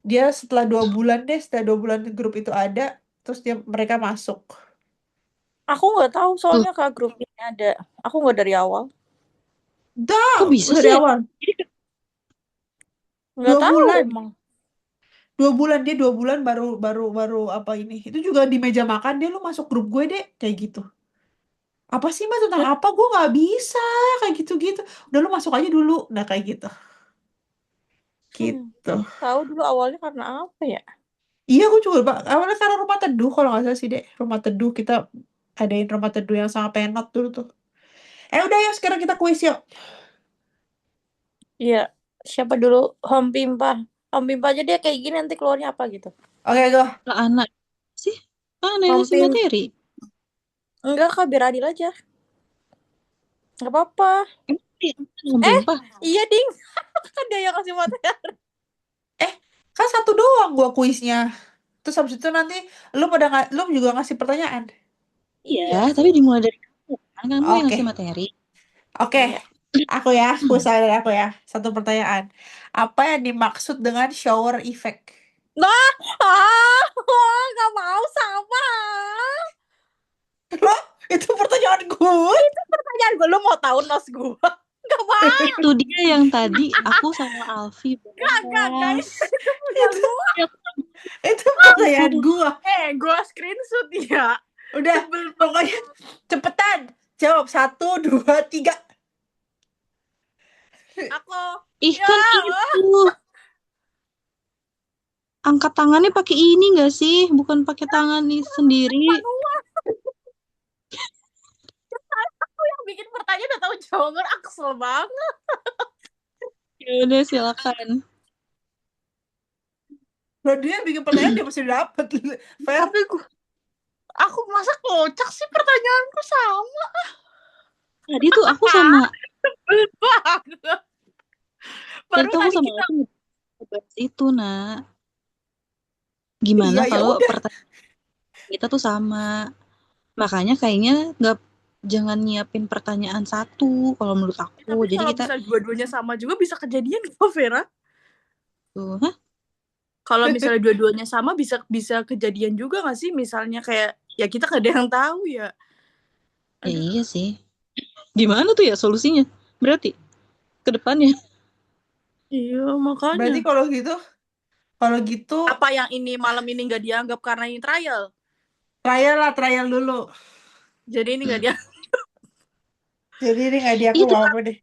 Dia setelah 2 bulan deh, setelah 2 bulan grup itu ada, terus mereka masuk. Aku nggak tahu Tuh, soalnya Kak grup ini ada. Aku nggak dari awal. Dah, kok bisa dari sih ya? awal. Nggak dua tahu bulan, emang. 2 bulan dia 2 bulan baru baru apa ini? Itu juga di meja makan dia lu masuk grup gue deh, kayak gitu. Apa sih Mbak tentang Ya, apa? Gue nggak bisa kayak gitu-gitu. Udah lu masuk aja dulu. Nah kayak gitu. Gitu. tahu dulu awalnya karena apa ya? Iya, aku juga Pak. Awalnya karena rumah teduh kalau nggak salah sih dek. Rumah teduh kita adain rumah teduh yang sama penot dulu tuh. Udah ya sekarang kita kuis yuk. Iya, siapa dulu? Home Pimpa. Home Pimpa aja dia kayak gini nanti keluarnya apa gitu. Oke, go. Lah anak sih. Kan yang Home ngasih Pim. materi. Enggak Kak, biar adil aja. Nggak apa-apa. Emang dia ngomongin apa? Iya ding. Kan dia yang kasih materi. Kan satu doang gua kuisnya. Terus habis itu nanti lu juga ngasih pertanyaan. Iya. Ya, tapi dimulai dari kamu kan. Kamu yang Oke. ngasih materi. Oke. Iya. Aku ya, kuis dari aku ya. Satu pertanyaan. Apa yang dimaksud dengan shower effect? Nah, nggak mau sama. Loh, itu pertanyaan gue. Pertanyaan gue, lu mau tahu nos gue? Nggak mau. Itu dia yang tadi aku sama Alfi Gak, bahas. itu punya Itu, gue. itu pertanyaan gue. Gue screenshot ya. Udah, pokoknya cepetan. Jawab 1, 2, 3. Aku. Ih, Ya kan Allah. itu. Angkat tangannya pakai ini nggak sih? Bukan pakai tangan nih sendiri. Aku yang bikin pertanyaan udah tahu jawaban, aku kesel banget. Ya udah silakan. Loh, dia bikin pertanyaan dia pasti dapet. Fair. Tapi aku masa kocak sih, pertanyaanku sama. Tadi tuh aku sama Sebel banget. tadi Baru tuh aku tadi sama kita Alfi ngebahas itu, Nak. Gimana Iya, ya kalau udah. pertanyaan kita tuh sama. Makanya kayaknya nggak jangan nyiapin pertanyaan satu kalau menurut aku. tapi Jadi kalau kita misalnya dua-duanya sama juga bisa kejadian kok Vera. tuh, hah? Kalau misalnya dua-duanya sama bisa kejadian juga nggak sih, misalnya kayak ya kita nggak ada yang tahu ya. Ya iya sih. Gimana tuh ya solusinya? Berarti ke depannya. Iya Berarti makanya. kalau gitu Apa yang ini malam ini nggak dianggap karena ini trial? trial dulu. Jadi ini nggak dianggap. Jadi ini nggak diaku Itu apa deh.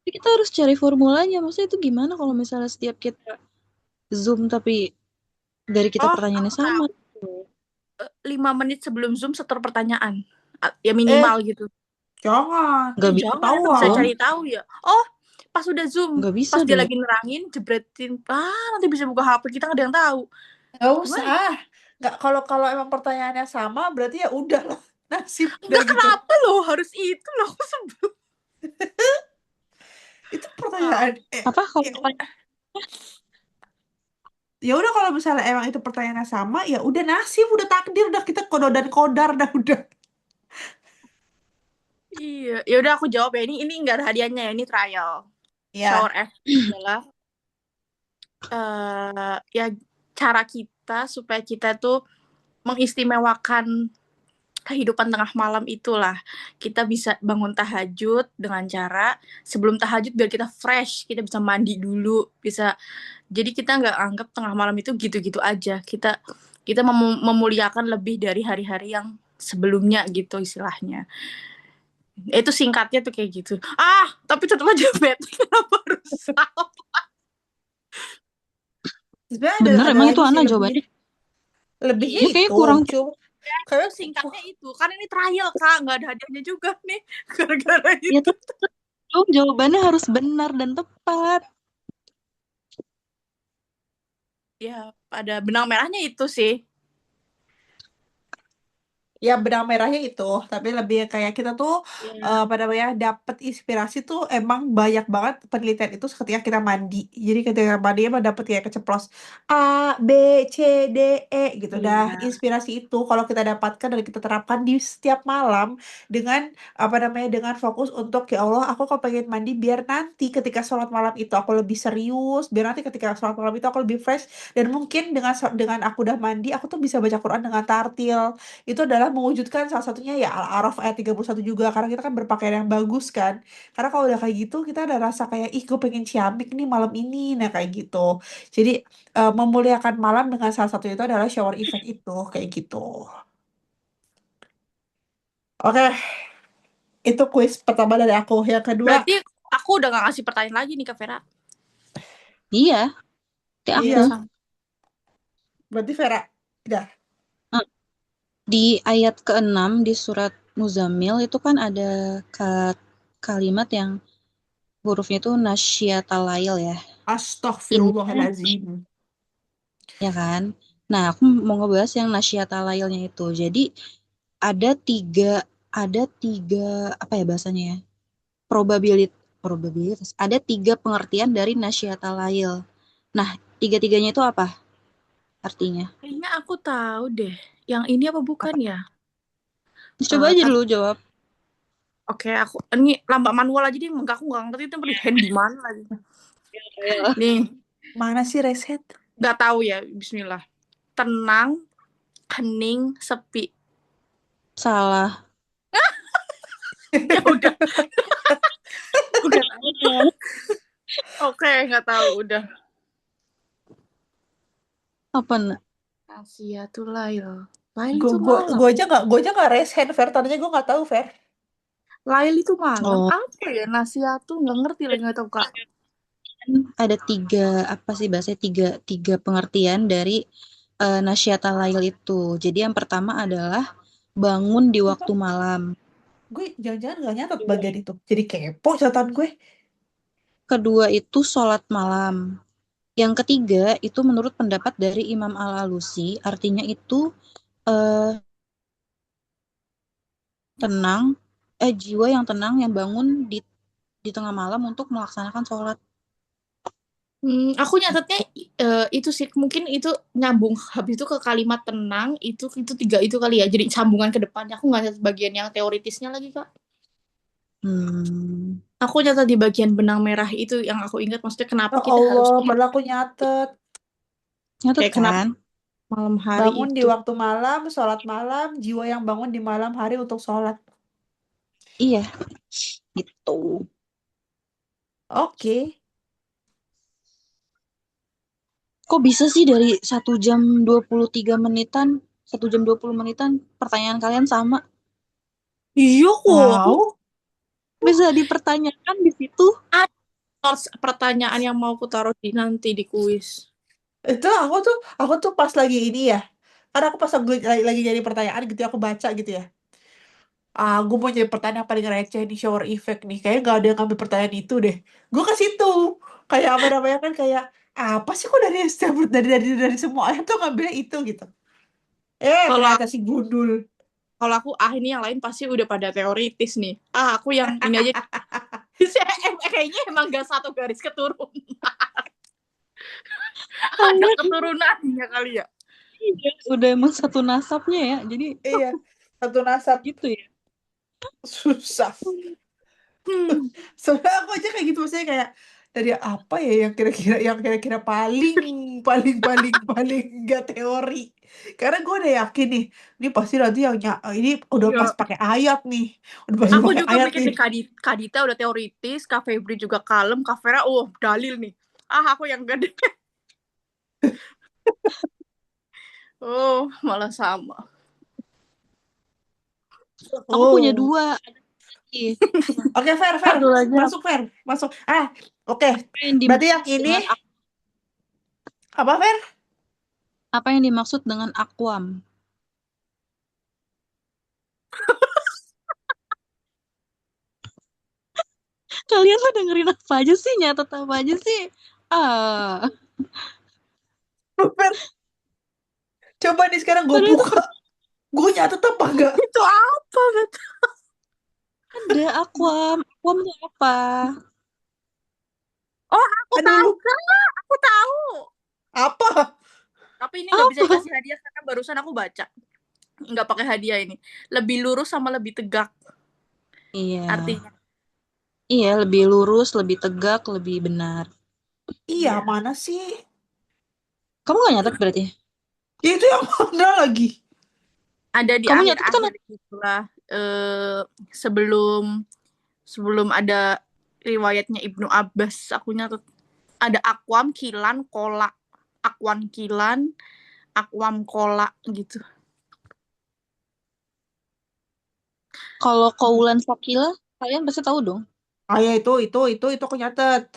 kita harus cari formulanya. Maksudnya itu gimana kalau misalnya setiap kita Zoom tapi dari kita Oh, pertanyaannya aku sama. tahu. 5 menit sebelum Zoom setor pertanyaan. Ya Eh, minimal gitu. jangan. Nggak bisa Jangan, itu bisa Ketahuan. cari tahu ya. Oh, pas udah Zoom, nggak bisa pas dia dong. lagi nerangin, jebretin, nanti bisa buka HP, kita nggak ada yang tahu. Nggak Gimana? usah. Nggak, kalau emang pertanyaannya sama berarti ya udah lah. Nasib udah Enggak, gitu. kenapa loh harus itu loh, aku sebel. Itu pertanyaan. Apa kalau Ya udah kalau misalnya emang itu pertanyaannya sama, ya udah nasib, udah takdir, udah kita kodar dan kodar, udah. Iya, ya udah aku jawab ya, ini nggak ada hadiahnya ya, ini trial. Ya. Shower F adalah ya cara kita supaya kita tuh mengistimewakan kehidupan tengah malam itulah. Kita bisa bangun tahajud dengan cara sebelum tahajud biar kita fresh, kita bisa mandi dulu, bisa. Jadi kita nggak anggap tengah malam itu gitu-gitu aja. Kita memuliakan lebih dari hari-hari yang sebelumnya gitu istilahnya. Itu singkatnya tuh kayak gitu. Tapi tetap aja bad. Kenapa harus sama? Sebenarnya bener ada emang itu lagi sih Ana lebih jawabannya? lebihnya Iya kayak itu. kurang. Cuma Itu kayak singkatnya itu. Kan ini trial Kak, nggak ada hadiahnya juga nih gara-gara Ya itu. tetap dong jawabannya harus benar dan tepat. Ya pada benang merahnya itu sih. Ya benang merahnya itu, tapi lebih kayak kita tuh Iya. apa namanya dapat inspirasi tuh emang banyak banget penelitian itu ketika kita mandi. Jadi ketika mandi emang dapat kayak keceplos A B C D E gitu. Dah Iya. inspirasi itu kalau kita dapatkan dan kita terapkan di setiap malam dengan apa namanya dengan fokus untuk ya Allah aku kok pengen mandi biar nanti ketika sholat malam itu aku lebih serius, biar nanti ketika sholat malam itu aku lebih fresh dan mungkin dengan aku udah mandi aku tuh bisa baca Quran dengan tartil itu adalah mewujudkan salah satunya ya Al-A'raf ayat 31 juga karena kita kan berpakaian yang bagus kan karena kalau udah kayak gitu kita ada rasa kayak ih gue pengen ciamik nih malam ini nah kayak gitu jadi memuliakan malam dengan salah satu itu adalah shower effect itu kayak gitu. Oke, itu kuis pertama dari aku. Yang kedua, Berarti aku udah gak ngasih pertanyaan lagi nih ke Vera. Iya, kayak Iya, aku. iya, sama. berarti Vera, udah. Nah, di ayat ke-6 di surat Muzammil itu kan ada kalimat yang hurufnya itu nasyatalail ya. Intinya Astaghfirullahaladzim. ya kan. Nah, aku mau ngebahas yang nasyatalailnya itu. Jadi ada tiga ada tiga apa ya bahasanya ya? Probabilitas. Ada tiga pengertian dari nasyatalail. Nah, tiga-tiganya itu apa artinya? Kayaknya aku tahu deh. Yang ini apa bukan Apa? ya? Coba aja Tapi dulu jawab. oke, aku ini lambak manual aja deh. Enggak, aku nggak ngerti itu di hand di mana lagi. Ya. Nih, Mana sih reset? nggak tahu ya. Bismillah. Tenang, hening, sepi. Salah. Ya udah, udah. Oke, nggak tahu. Udah. Apa nak? Asia tuh Lail. Lail itu malam. Gue aja nggak reset, Ver. Tadinya gue nggak tahu, Ver. Lail itu malam. Oh, Apa ya? Nasia tuh nggak ngerti lagi nggak tahu Kak. kan ada tiga apa sih bahasanya tiga pengertian dari nasyatalail itu. Jadi yang pertama adalah bangun di waktu Sumpah, malam. gue jangan-jangan nggak nyatet bagian itu. Jadi kepo catatan gue. Kedua itu sholat malam. Yang ketiga itu menurut pendapat dari Imam Al-Alusi, artinya itu eh, tenang, jiwa yang tenang yang bangun di tengah malam untuk melaksanakan sholat. Aku nyatetnya itu sih mungkin itu nyambung habis itu ke kalimat tenang itu tiga itu kali ya jadi sambungan ke depannya aku nggak nyatet bagian yang teoritisnya lagi Kak. Hmm, Aku nyatet di bagian benang merah itu yang aku ingat maksudnya kenapa Ya kita harus Allah, padahal aku nyatet. nyatet kayak kenapa kan? malam hari Bangun di itu. waktu malam, sholat malam, jiwa yang bangun di malam hari untuk sholat. Iya, gitu. Oke. Kok bisa sih dari 1 jam 23 menitan, 1 jam 20 menitan, pertanyaan kalian sama? Iya kok aku Tahu? Bisa dipertanyakan di situ? ada pertanyaan yang mau aku taruh di nanti di kuis. Itu aku tuh pas lagi ini ya. Karena aku pas lagi jadi pertanyaan gitu ya, aku baca gitu ya. Gue mau jadi pertanyaan yang paling receh di shower effect nih. Kayaknya gak ada yang ngambil pertanyaan itu deh. Gue ke situ. Kayak apa namanya kan kayak apa sih kok dari semua ayat tuh ngambilnya itu gitu. Kalau Ternyata si gundul. kalau aku ini yang lain pasti udah pada teoritis nih. Aku yang ini aja kayaknya emang gak satu garis keturunan. Ada Kalian keturunannya kali ya. udah emang satu nasabnya ya, jadi Iya, satu nasab gitu ya. susah. Hmm. Sebenarnya aku aja kayak gitu maksudnya kayak dari apa ya yang kira-kira paling paling paling paling enggak teori. Karena gue udah yakin nih, ini pasti nanti ini udah pas Iya. pakai ayat nih, udah pasti Aku pakai juga ayat mikir nih. nih Kadita udah teoritis, Kak Febri juga kalem, Kak Vera, dalil nih. Aku yang gede. Malah sama. Aku punya Oh, dua. Ih, oke, Fer, Satu lagi masuk Fer, masuk. Oke, apa yang berarti dimaksud yang ini dengan apa Fer? apa yang dimaksud dengan akwam? Kalian tuh dengerin apa aja sih, nyatet apa aja sih? Ah, Fer, coba nih sekarang gue padahal itu buka. Gue nyatet apa enggak? Itu apa? Nggak tahu. Ada Aquam. Aquam itu apa? Oh, aku Aduh, tahu, lu Kak. Aku tahu. apa? Tapi ini nggak bisa Apa? dikasih hadiah karena barusan aku baca. Nggak pakai hadiah ini. Lebih lurus sama lebih tegak. Iya. Artinya. Iya, lebih lurus, lebih tegak, lebih benar. Iya, Iya. mana sih? Kamu gak nyatet berarti? Ya itu yang mana lagi? Ada di Kamu nyatet kan? akhir-akhir gitulah. Sebelum sebelum ada riwayatnya Ibnu Abbas, aku nyatet ada akwam, kilan, kolak. Akwan kilan, akwam kolak gitu. Kalau Kaulan Sakila, kalian pasti tahu dong. Ah ya itu aku nyatet.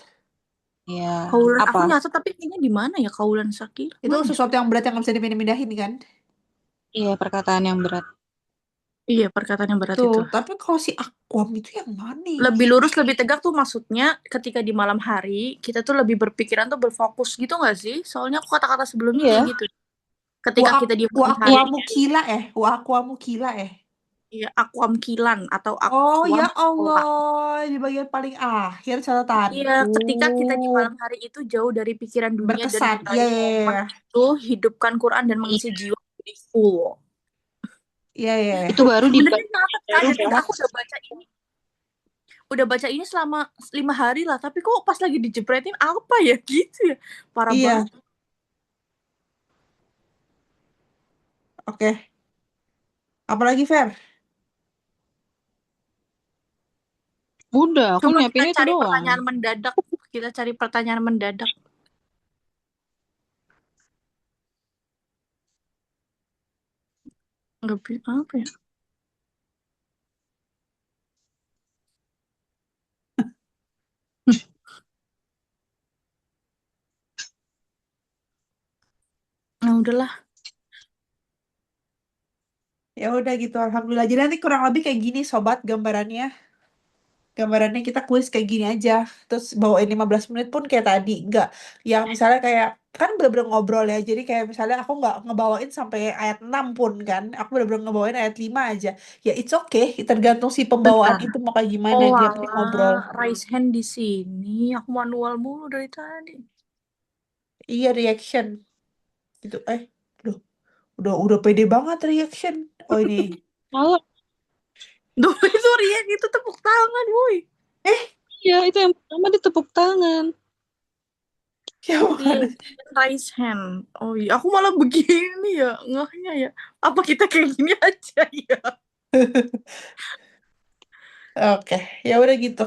Iya. Kaulan Apa? aku nyatet tapi kayaknya di mana ya kaulan sakit? Itu Mana? sesuatu yang berat yang nggak bisa dipindah-pindahin kan? Iya, perkataan yang berat. Iya, perkataan yang berat Tuh, itu. tapi kalau si Aquam itu yang mana ini? Lebih lurus, lebih tegak tuh maksudnya ketika di malam hari kita tuh lebih berpikiran tuh berfokus gitu nggak sih? Soalnya aku kata-kata sebelumnya Iya. kayak gitu. Ketika kita di Wa malam hari, aquamu kila Wa aquamu kila ya akwam kilan atau Oh ya akwam kolak. Allah, di bagian paling akhir Iya, catatanku. ketika kita di malam hari itu jauh dari pikiran dunia dan Berkesan. Iya, meraih iya, momen iya. itu, hidupkan Quran dan Iya. mengisi jiwa jadi full. Iya, iya, iya. Itu baru di Sebenarnya nyatet kan, baru dan banget. aku udah baca ini selama 5 hari lah, tapi kok pas lagi dijepretin apa ya gitu ya, parah Iya, banget. oke. Apalagi Fer? Udah, aku Coba kita nyiapin itu cari doang. pertanyaan mendadak, kita cari pertanyaan mendadak. Nggak bisa apa ya? Nah udahlah. Ya udah gitu, alhamdulillah. Jadi nanti kurang lebih kayak gini sobat gambarannya. Gambarannya kita kuis kayak gini aja. Terus bawain 15 menit pun kayak tadi. Nggak, yang misalnya kayak, kan bener-bener ngobrol ya. Jadi kayak misalnya aku nggak ngebawain sampai ayat 6 pun kan. Aku bener-bener ngebawain ayat 5 aja. Ya it's okay, tergantung si pembawaan Bentar. itu mau kayak gimana. Oh Dia penting ngobrol. alah, raise hand di sini. Aku manual mulu dari tadi. Iya, reaction. Gitu. Loh, udah pede banget reaction. Oh ini. Kalau Duh, itu Rian, itu tepuk tangan, woi. Eh, iya, itu yang pertama ditepuk tangan. yang Iya, mana? raise hand. Oh iya, aku malah begini ya, ngehnya ya. Apa kita kayak gini aja ya? Oke, ya udah gitu.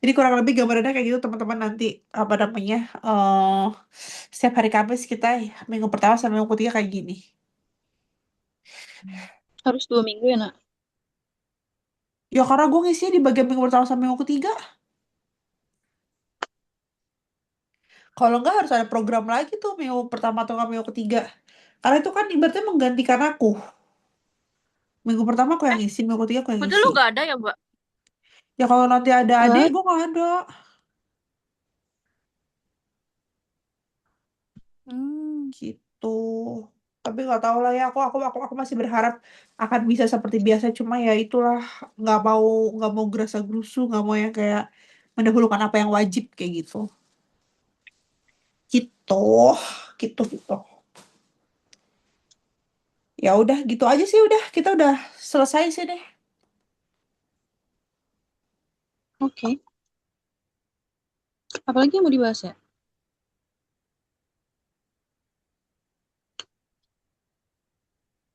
Jadi kurang lebih gambarannya kayak gitu teman-teman nanti apa namanya? Setiap hari Kamis kita minggu pertama sampai minggu ketiga kayak gini. Harus 2 minggu ya, Nak? Ya karena gue ngisinya di bagian minggu pertama sampai minggu ketiga. Kalau enggak harus ada program lagi tuh minggu pertama atau nggak minggu ketiga. Karena itu kan ibaratnya menggantikan aku. Minggu pertama aku yang ngisi, minggu ketiga aku yang Betul ngisi. lu gak ada ya, Mbak? Ya kalau nanti ada adik, Nggak. gue nggak ada. Hmm. Gitu. Tapi nggak tahu lah ya, aku masih berharap akan bisa seperti biasa. Cuma ya itulah, nggak mau gerasa gerusu, nggak mau yang kayak mendahulukan apa yang wajib kayak gitu. Gitu, gitu. Ya udah gitu aja sih, udah kita udah selesai sih deh. Oke. Apalagi yang mau dibahas ya?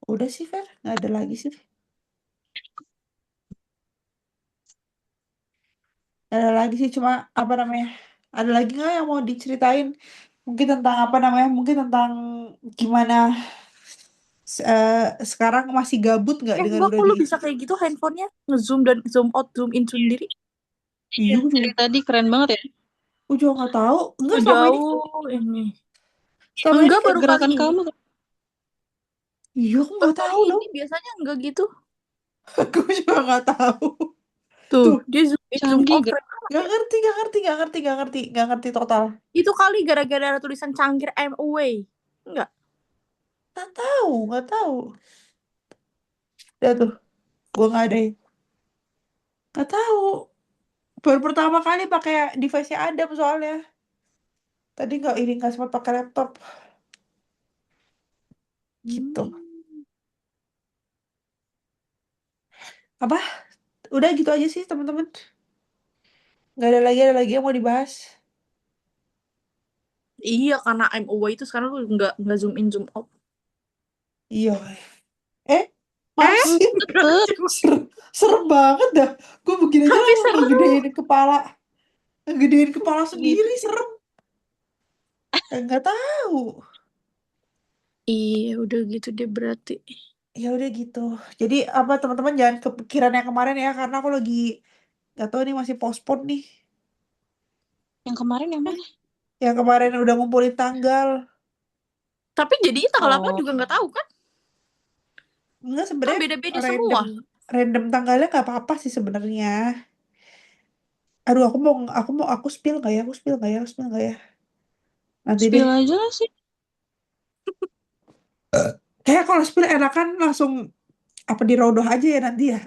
Udah sih Fer, nggak ada lagi sih. Nggak ada lagi sih, cuma apa namanya? Ada lagi nggak yang mau diceritain? Mungkin tentang apa namanya? Mungkin tentang gimana sekarang masih gabut nggak dengan Mbak, udah kok lu bisa diisi? kayak gitu handphonenya? Ngezoom dan zoom out, zoom in sendiri? Iya, Iya, dari tadi keren banget ya. gue juga nggak tahu. Enggak, Jauh ini. selama ini Enggak, kayak baru kali Gerakan ini. kamu. iya, aku Baru nggak kali tahu ini, dong. biasanya enggak gitu. Gue juga nggak tahu. Tuh, Tuh, dia zoom in, zoom Canggih out. gak? nggak ngerti total. Itu kali gara-gara ada tulisan cangkir I'm away. Enggak. Nggak tahu. Udah tuh, gue nggak ada. Nggak tahu. Baru pertama kali pakai device-nya Adam soalnya. Tadi nggak sempat pakai laptop gitu. Hmm. Apa? Udah gitu aja sih teman-teman. Nggak ada lagi yang mau dibahas. Iya, karena I'm away itu sekarang lu nggak zoom in zoom out. Iya. Eh, Eh, masih Tetep. serem, serem banget dah. Gue begini aja tapi langsung seru. ngegedein kepala Gitu. sendiri serem. Nggak tahu. Iya, udah gitu deh berarti. Ya udah gitu. Jadi apa teman-teman jangan kepikiran yang kemarin ya karena aku lagi nggak tahu nih masih postpone nih. Yang kemarin yang mana? Yang kemarin udah ngumpulin tanggal. Tapi jadinya tanggal apa Oh, juga nggak tahu kan? Enggak Kan sebenarnya beda-beda random semua. random tanggalnya nggak apa-apa sih sebenarnya. Aduh aku spill nggak ya? Aku spill nggak ya? Nanti deh. spill aja lah sih. Kayak kalau spill enakan langsung apa di rodoh aja ya nanti ya.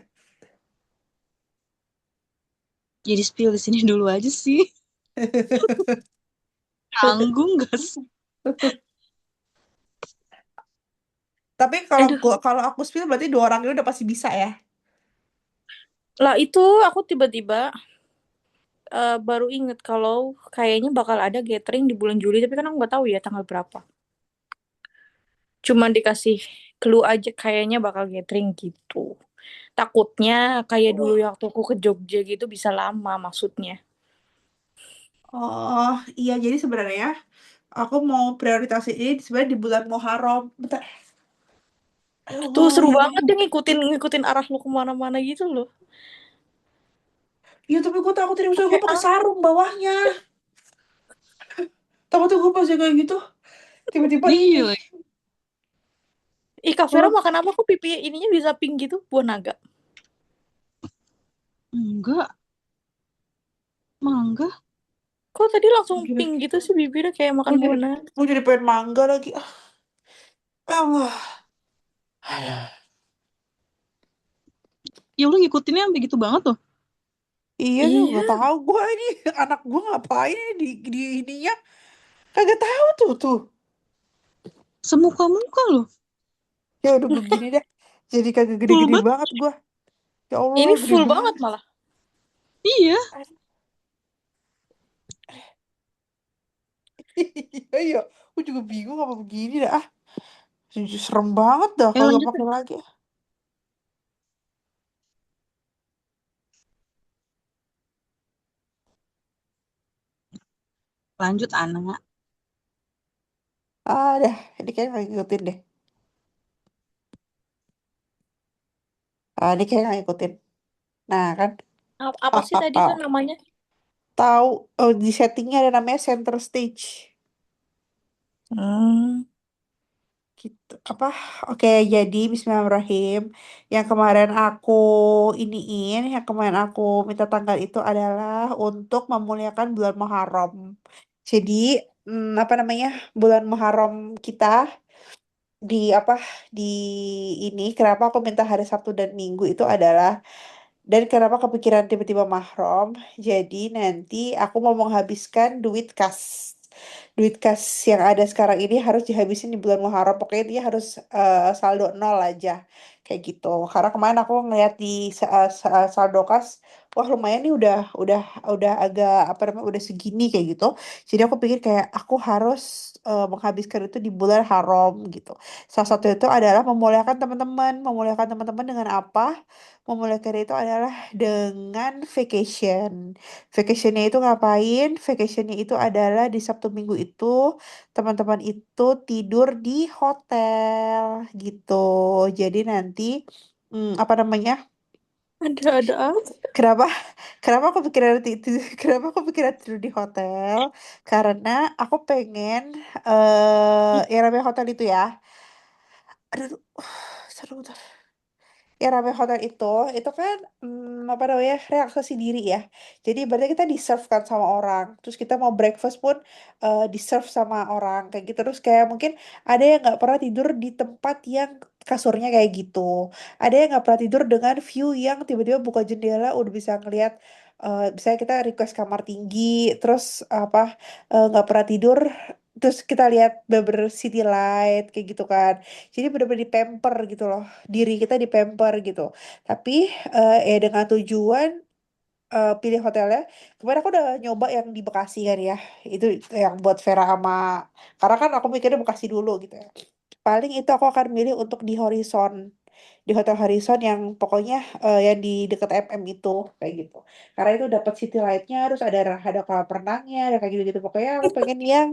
Jadi spill di sini dulu aja sih. Tanggung gak sih? Tapi kalau Aduh. kalau aku spill berarti dua orang itu udah pasti bisa ya. Lah itu aku tiba-tiba baru inget kalau kayaknya bakal ada gathering di bulan Juli, tapi kan aku nggak tahu ya tanggal berapa. Cuman dikasih clue aja kayaknya bakal gathering gitu. Takutnya kayak dulu Oh, waktu aku ke Jogja gitu bisa lama maksudnya. oh iya jadi sebenarnya aku mau prioritasin ini sebenarnya di bulan Muharram. Bentar. Ya Tuh Allah, seru ya banget Allah. deh ngikutin ngikutin arah lu kemana-mana gitu loh. Iya tapi gue takut ini misalnya Pakai gue pakai apa? sarung bawahnya. Takutnya gue pas kayak gitu tiba-tiba ini. Iya lagi. Ih, Kak Vera Oh, makan apa kok pipi ininya bisa pink gitu? Buah naga. Enggak, mangga. Kok tadi langsung gila. pink gitu sih bibirnya kayak makan Gue jadi buah naga. gue jadi pengen mangga lagi. Ah, ya Allah. Ya lu ngikutinnya sampai gitu banget tuh. Iya tuh Iya, gak tahu gue ini anak gue ngapain ini di ininya kagak tahu tuh. Semuka-muka loh. Ya udah begini deh. Jadi kagak Full gede-gede banget. banget gue. Ya Allah ini gede full banget banget. malah. Iya. Iya iya. Gue juga bingung apa begini dah. Ah, serem banget dah Ayo kagak lanjut pakai deh. lagi. Lanjut, anak. Ah dah, ini kayaknya nggak ngikutin deh. Ah, ini kayaknya nggak ngikutin. Nah kan. Apa sih tadi tuh namanya? Tahu di settingnya ada namanya center stage. Hmm. Gitu. Apa? Oke, jadi Bismillahirrahmanirrahim. Yang kemarin aku minta tanggal itu adalah untuk memuliakan bulan Muharram. Jadi, apa namanya? Bulan Muharram kita di apa di ini kenapa aku minta hari Sabtu dan Minggu itu adalah dan kenapa kepikiran tiba-tiba mahram? Jadi nanti aku mau menghabiskan duit kas yang ada sekarang ini harus dihabisin di bulan Muharram. Pokoknya dia harus saldo nol aja. Kayak gitu. Karena kemarin aku ngeliat di saldo kas, wah lumayan nih udah agak apa namanya udah segini kayak gitu. Jadi aku pikir kayak aku harus menghabiskan itu di bulan haram gitu. Salah satu itu adalah memuliakan teman-teman dengan apa? Memulai itu adalah dengan vacation. Vacationnya itu ngapain? Vacationnya itu adalah di Sabtu Minggu itu teman-teman itu tidur di hotel gitu. Jadi nanti apa namanya? Ada apa? Kenapa? Kenapa aku pikiran itu? Kenapa aku pikiran tidur di hotel? Karena aku pengen yang namanya hotel itu ya. Aduh, seru. Ya namanya hotel itu kan apa namanya relaksasi diri ya. Jadi berarti kita di serve kan sama orang. Terus kita mau breakfast pun di serve sama orang kayak gitu. Terus kayak mungkin ada yang nggak pernah tidur di tempat yang kasurnya kayak gitu. Ada yang nggak pernah tidur dengan view yang tiba-tiba buka jendela udah bisa ngeliat. Misalnya kita request kamar tinggi, terus apa nggak pernah tidur, terus kita lihat beber city light kayak gitu kan. Jadi bener-bener di pamper gitu loh, diri kita di pamper gitu. Tapi ya dengan tujuan pilih hotelnya. Kemarin aku udah nyoba yang di Bekasi kan ya. Itu yang buat Vera sama, karena kan aku mikirnya Bekasi dulu gitu ya. Paling itu aku akan milih untuk di Horizon. Di Hotel Horizon yang pokoknya yang di dekat MM itu kayak gitu. Karena itu dapat city light-nya, harus ada kolam renangnya, ada kayak gitu-gitu. Pokoknya aku pengen yang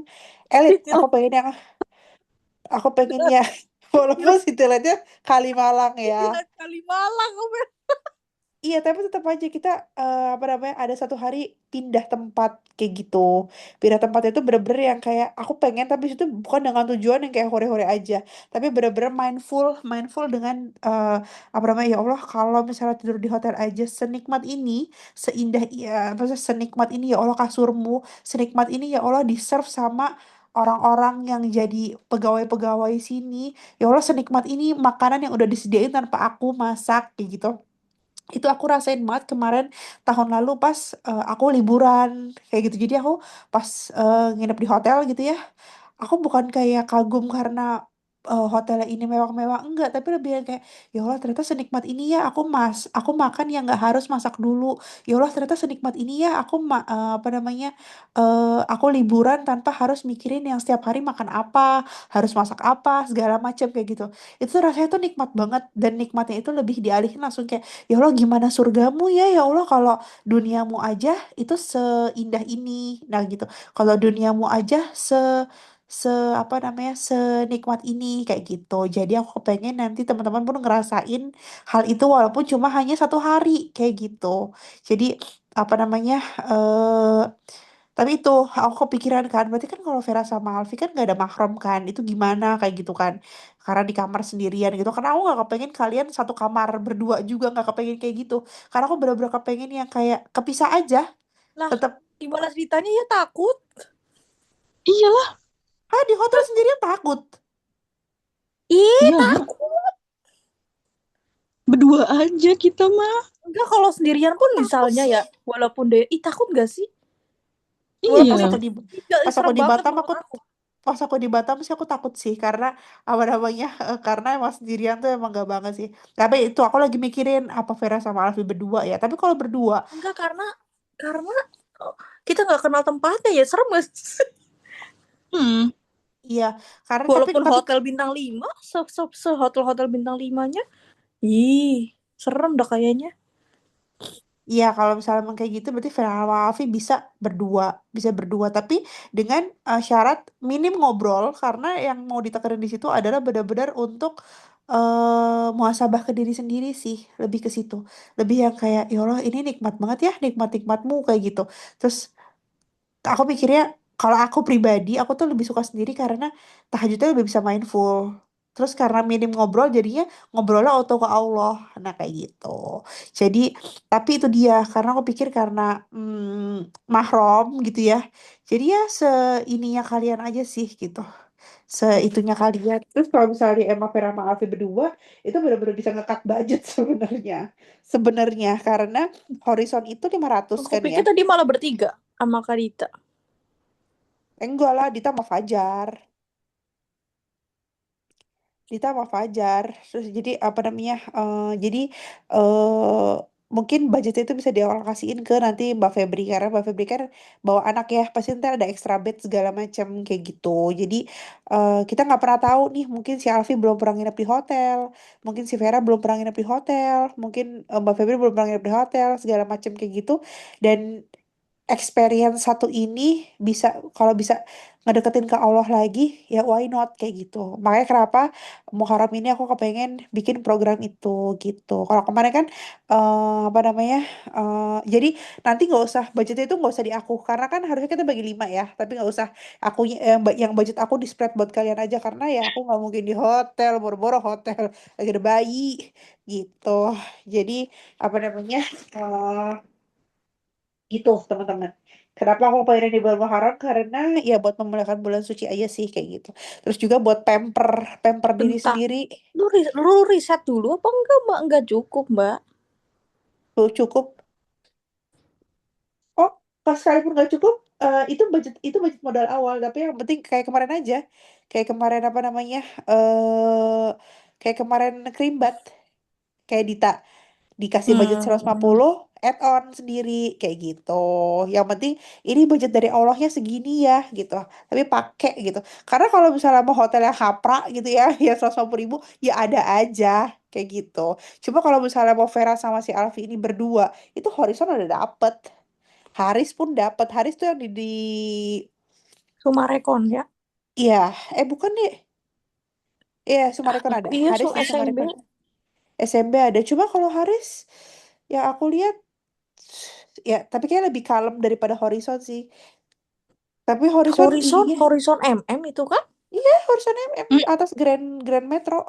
elit. City Light, Aku pengen yang City walaupun city light-nya Kalimalang ya. Light Kalimalang, Om. Iya, tapi tetap aja kita apa namanya ada satu hari pindah tempat kayak gitu. Pindah tempat itu bener-bener yang kayak aku pengen tapi itu bukan dengan tujuan yang kayak hore-hore aja, tapi bener-bener mindful, mindful dengan apa namanya ya Allah kalau misalnya tidur di hotel aja senikmat ini, seindah ya, maksudnya senikmat ini ya Allah kasurmu, senikmat ini ya Allah di serve sama orang-orang yang jadi pegawai-pegawai sini. Ya Allah senikmat ini makanan yang udah disediain tanpa aku masak kayak gitu. Itu aku rasain banget kemarin tahun lalu pas aku liburan kayak gitu. Jadi aku pas nginep di hotel gitu ya, aku bukan kayak kagum karena hotelnya ini mewah-mewah, enggak, tapi lebih yang kayak ya Allah ternyata senikmat ini ya aku makan yang nggak harus masak dulu. Ya Allah ternyata senikmat ini ya apa namanya aku liburan tanpa harus mikirin yang setiap hari makan apa, harus masak apa, segala macam kayak gitu. Itu rasanya tuh nikmat banget, dan nikmatnya itu lebih dialihin langsung kayak ya Allah gimana surgamu ya, ya Allah kalau duniamu aja itu seindah ini, nah gitu. Kalau duniamu aja se apa namanya senikmat ini kayak gitu. Jadi aku pengen nanti teman-teman pun ngerasain hal itu walaupun cuma hanya satu hari kayak gitu. Jadi apa namanya eh tapi itu aku kepikiran kan, berarti kan kalau Vera sama Alfi kan gak ada mahram kan, itu gimana kayak gitu kan, karena di kamar sendirian gitu. Karena aku gak kepengen kalian satu kamar berdua juga, gak kepengen kayak gitu. Karena aku bener-bener kepengen yang kayak kepisah aja, Lah, tetap. gimana ceritanya ya takut. Iyalah, Ah, di hotel sendirian takut. Ih, iyalah. takut. Berdua aja kita mah. Enggak, kalau sendirian Aku pun takut misalnya sih. ya, walaupun deh, ih takut gak sih? Pas Walaupun aku Iya. di tiga, ih, pas aku serem di banget Batam menurut aku aku. pas aku di Batam sih aku takut sih karena apa namanya karena emang sendirian tuh emang gak banget sih. Tapi itu aku lagi mikirin apa Vera sama Alfi berdua ya. Tapi kalau berdua, Enggak, karena oh, kita nggak kenal tempatnya ya, serem gak sih? Hmm. iya, karena tapi Walaupun tapi hotel bintang 5, se hotel-hotel bintang 5-nya, ih, serem dah kayaknya. iya kalau misalnya emang kayak gitu berarti Vera sama Alfi bisa berdua tapi dengan syarat minim ngobrol karena yang mau ditekanin di situ adalah benar-benar untuk muhasabah ke diri sendiri sih, lebih ke situ. Lebih yang kayak ya Allah ini nikmat banget ya, nikmatmu kayak gitu. Terus aku pikirnya kalau aku pribadi aku tuh lebih suka sendiri karena tahajudnya lebih bisa mindful. Terus karena minim ngobrol jadinya ngobrolnya auto ke Allah. Nah kayak gitu. Jadi tapi itu dia karena aku pikir karena mahram gitu ya. Jadi ya seininya kalian aja sih gitu. Seitunya kalian. Terus kalau misalnya Emma Vera sama Alfi berdua itu benar-benar bisa ngekat budget sebenarnya. Sebenarnya karena Horizon itu 500 Aku kan ya. pikir tadi malah bertiga sama Kadita. Enggak lah, Dita sama Fajar. Dita sama Fajar. Terus jadi apa namanya? Jadi eh mungkin budgetnya itu bisa dialokasiin ke nanti Mbak Febri karena Mbak Febri kan bawa anak ya, pasti ntar ada extra bed segala macam kayak gitu. Jadi kita nggak pernah tahu nih, mungkin si Alfi belum pernah nginep di hotel, mungkin si Vera belum pernah nginep di hotel, mungkin Mbak Febri belum pernah nginep di hotel segala macam kayak gitu. Dan experience satu ini bisa, kalau bisa ngedeketin ke Allah lagi, ya why not kayak gitu. Makanya kenapa Muharram ini aku kepengen bikin program itu gitu. Kalau kemarin kan apa namanya, jadi nanti nggak usah budgetnya itu nggak usah di aku, karena kan harusnya kita bagi 5 ya, tapi nggak usah aku yang budget aku di spread buat kalian aja, karena ya aku nggak mungkin di hotel, boro-boro hotel lagi ada bayi gitu. Jadi apa namanya, gitu teman-teman. Kenapa aku pengen di bulan Muharram? Karena ya buat memulakan bulan suci aja sih kayak gitu. Terus juga buat pamper pamper diri Bentar, sendiri. lu riset dulu apa enggak, Mbak? Enggak cukup, Mbak. Tuh cukup. Oh, pas sekalipun nggak cukup, itu budget modal awal. Tapi yang penting kayak kemarin aja, kayak kemarin apa namanya, eh kayak kemarin Krimbat, kayak Dita. Dikasih budget Hmm, 150, add-on sendiri kayak gitu. Yang penting ini budget dari Allahnya segini ya gitu. Tapi pakai gitu. Karena kalau misalnya mau hotel yang haprak gitu ya, ya 150 ribu, ya ada aja kayak gitu. Cuma kalau misalnya mau Vera sama si Alfi ini berdua, itu Horizon udah dapet. Haris pun dapet. Haris tuh yang di Sumarekon ya. iya, bukan deh. Iya, Sumarekon ada. Iya, Haris di SMB. Sumarekon. SMB ada. Cuma kalau Haris, ya aku lihat, ya tapi kayak lebih kalem daripada Horizon sih. Tapi Horizon Horizon, ininya, Horizon MM itu kan? iya Horizon MM Hmm, di atas Grand Grand Metro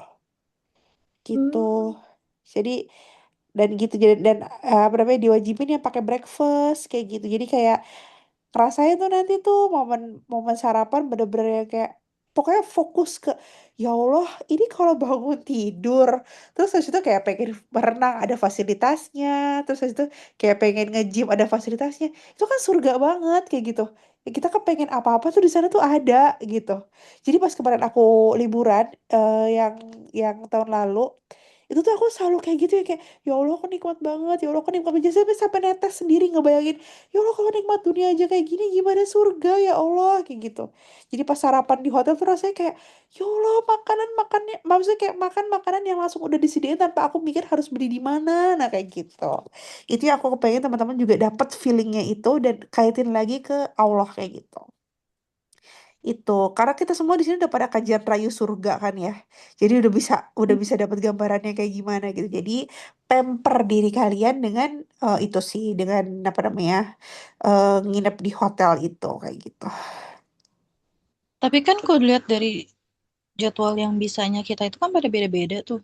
gitu. Hmm, Jadi dan gitu, jadi dan apa namanya, diwajibin yang pakai breakfast kayak gitu. Jadi kayak rasanya tuh nanti tuh momen momen sarapan bener-bener yang kayak pokoknya fokus ke, ya Allah ini kalau bangun tidur, terus habis itu kayak pengen berenang ada fasilitasnya, terus habis itu kayak pengen nge-gym ada fasilitasnya, itu kan surga banget kayak gitu. Ya, kita kepengen apa-apa tuh di sana tuh ada gitu. Jadi pas kemarin aku liburan, yang tahun lalu itu tuh aku selalu kayak gitu ya, kayak ya Allah aku nikmat banget, ya Allah aku nikmat banget. Sampai netes sendiri ngebayangin, ya Allah kalau nikmat dunia aja kayak gini gimana surga ya Allah kayak gitu. Jadi pas sarapan di hotel tuh rasanya kayak, ya Allah makanan makannya, maksudnya kayak makan makanan yang langsung udah disediain tanpa aku mikir harus beli di mana, nah kayak gitu. Itu yang aku kepengen teman-teman juga dapat feelingnya itu dan kaitin lagi ke Allah kayak gitu. Itu karena kita semua di sini udah pada kajian rayu surga kan ya, jadi udah bisa dapat gambarannya kayak gimana gitu. Jadi pamper diri kalian dengan itu sih, dengan apa namanya, nginep di hotel itu kayak gitu. tapi kan kalau dilihat dari jadwal yang bisanya kita itu kan pada beda-beda tuh.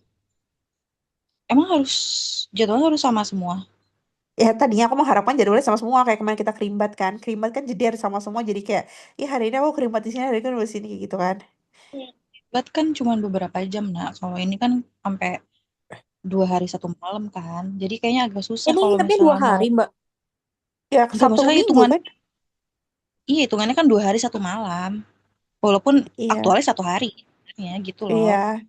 Emang harus jadwalnya harus sama semua. Ya tadinya aku mengharapkan jadwalnya sama semua kayak kemarin kita kerimbat kan jadi harus sama semua, jadi kayak ya hari ini aku kerimbat di sini, hari ini aku di sini kayak gitu kan. Debat kan cuma beberapa jam, nah. Kalau ini kan sampai 2 hari 1 malam kan. Jadi kayaknya agak susah Ini kalau nginepnya dua misalnya mau. hari, Mbak. Ya Enggak, Sabtu ke masalah Minggu hitungan. kan. Iya, hitungannya kan 2 hari 1 malam. Walaupun Iya, aktualnya 1 hari. Ya gitu loh. iya,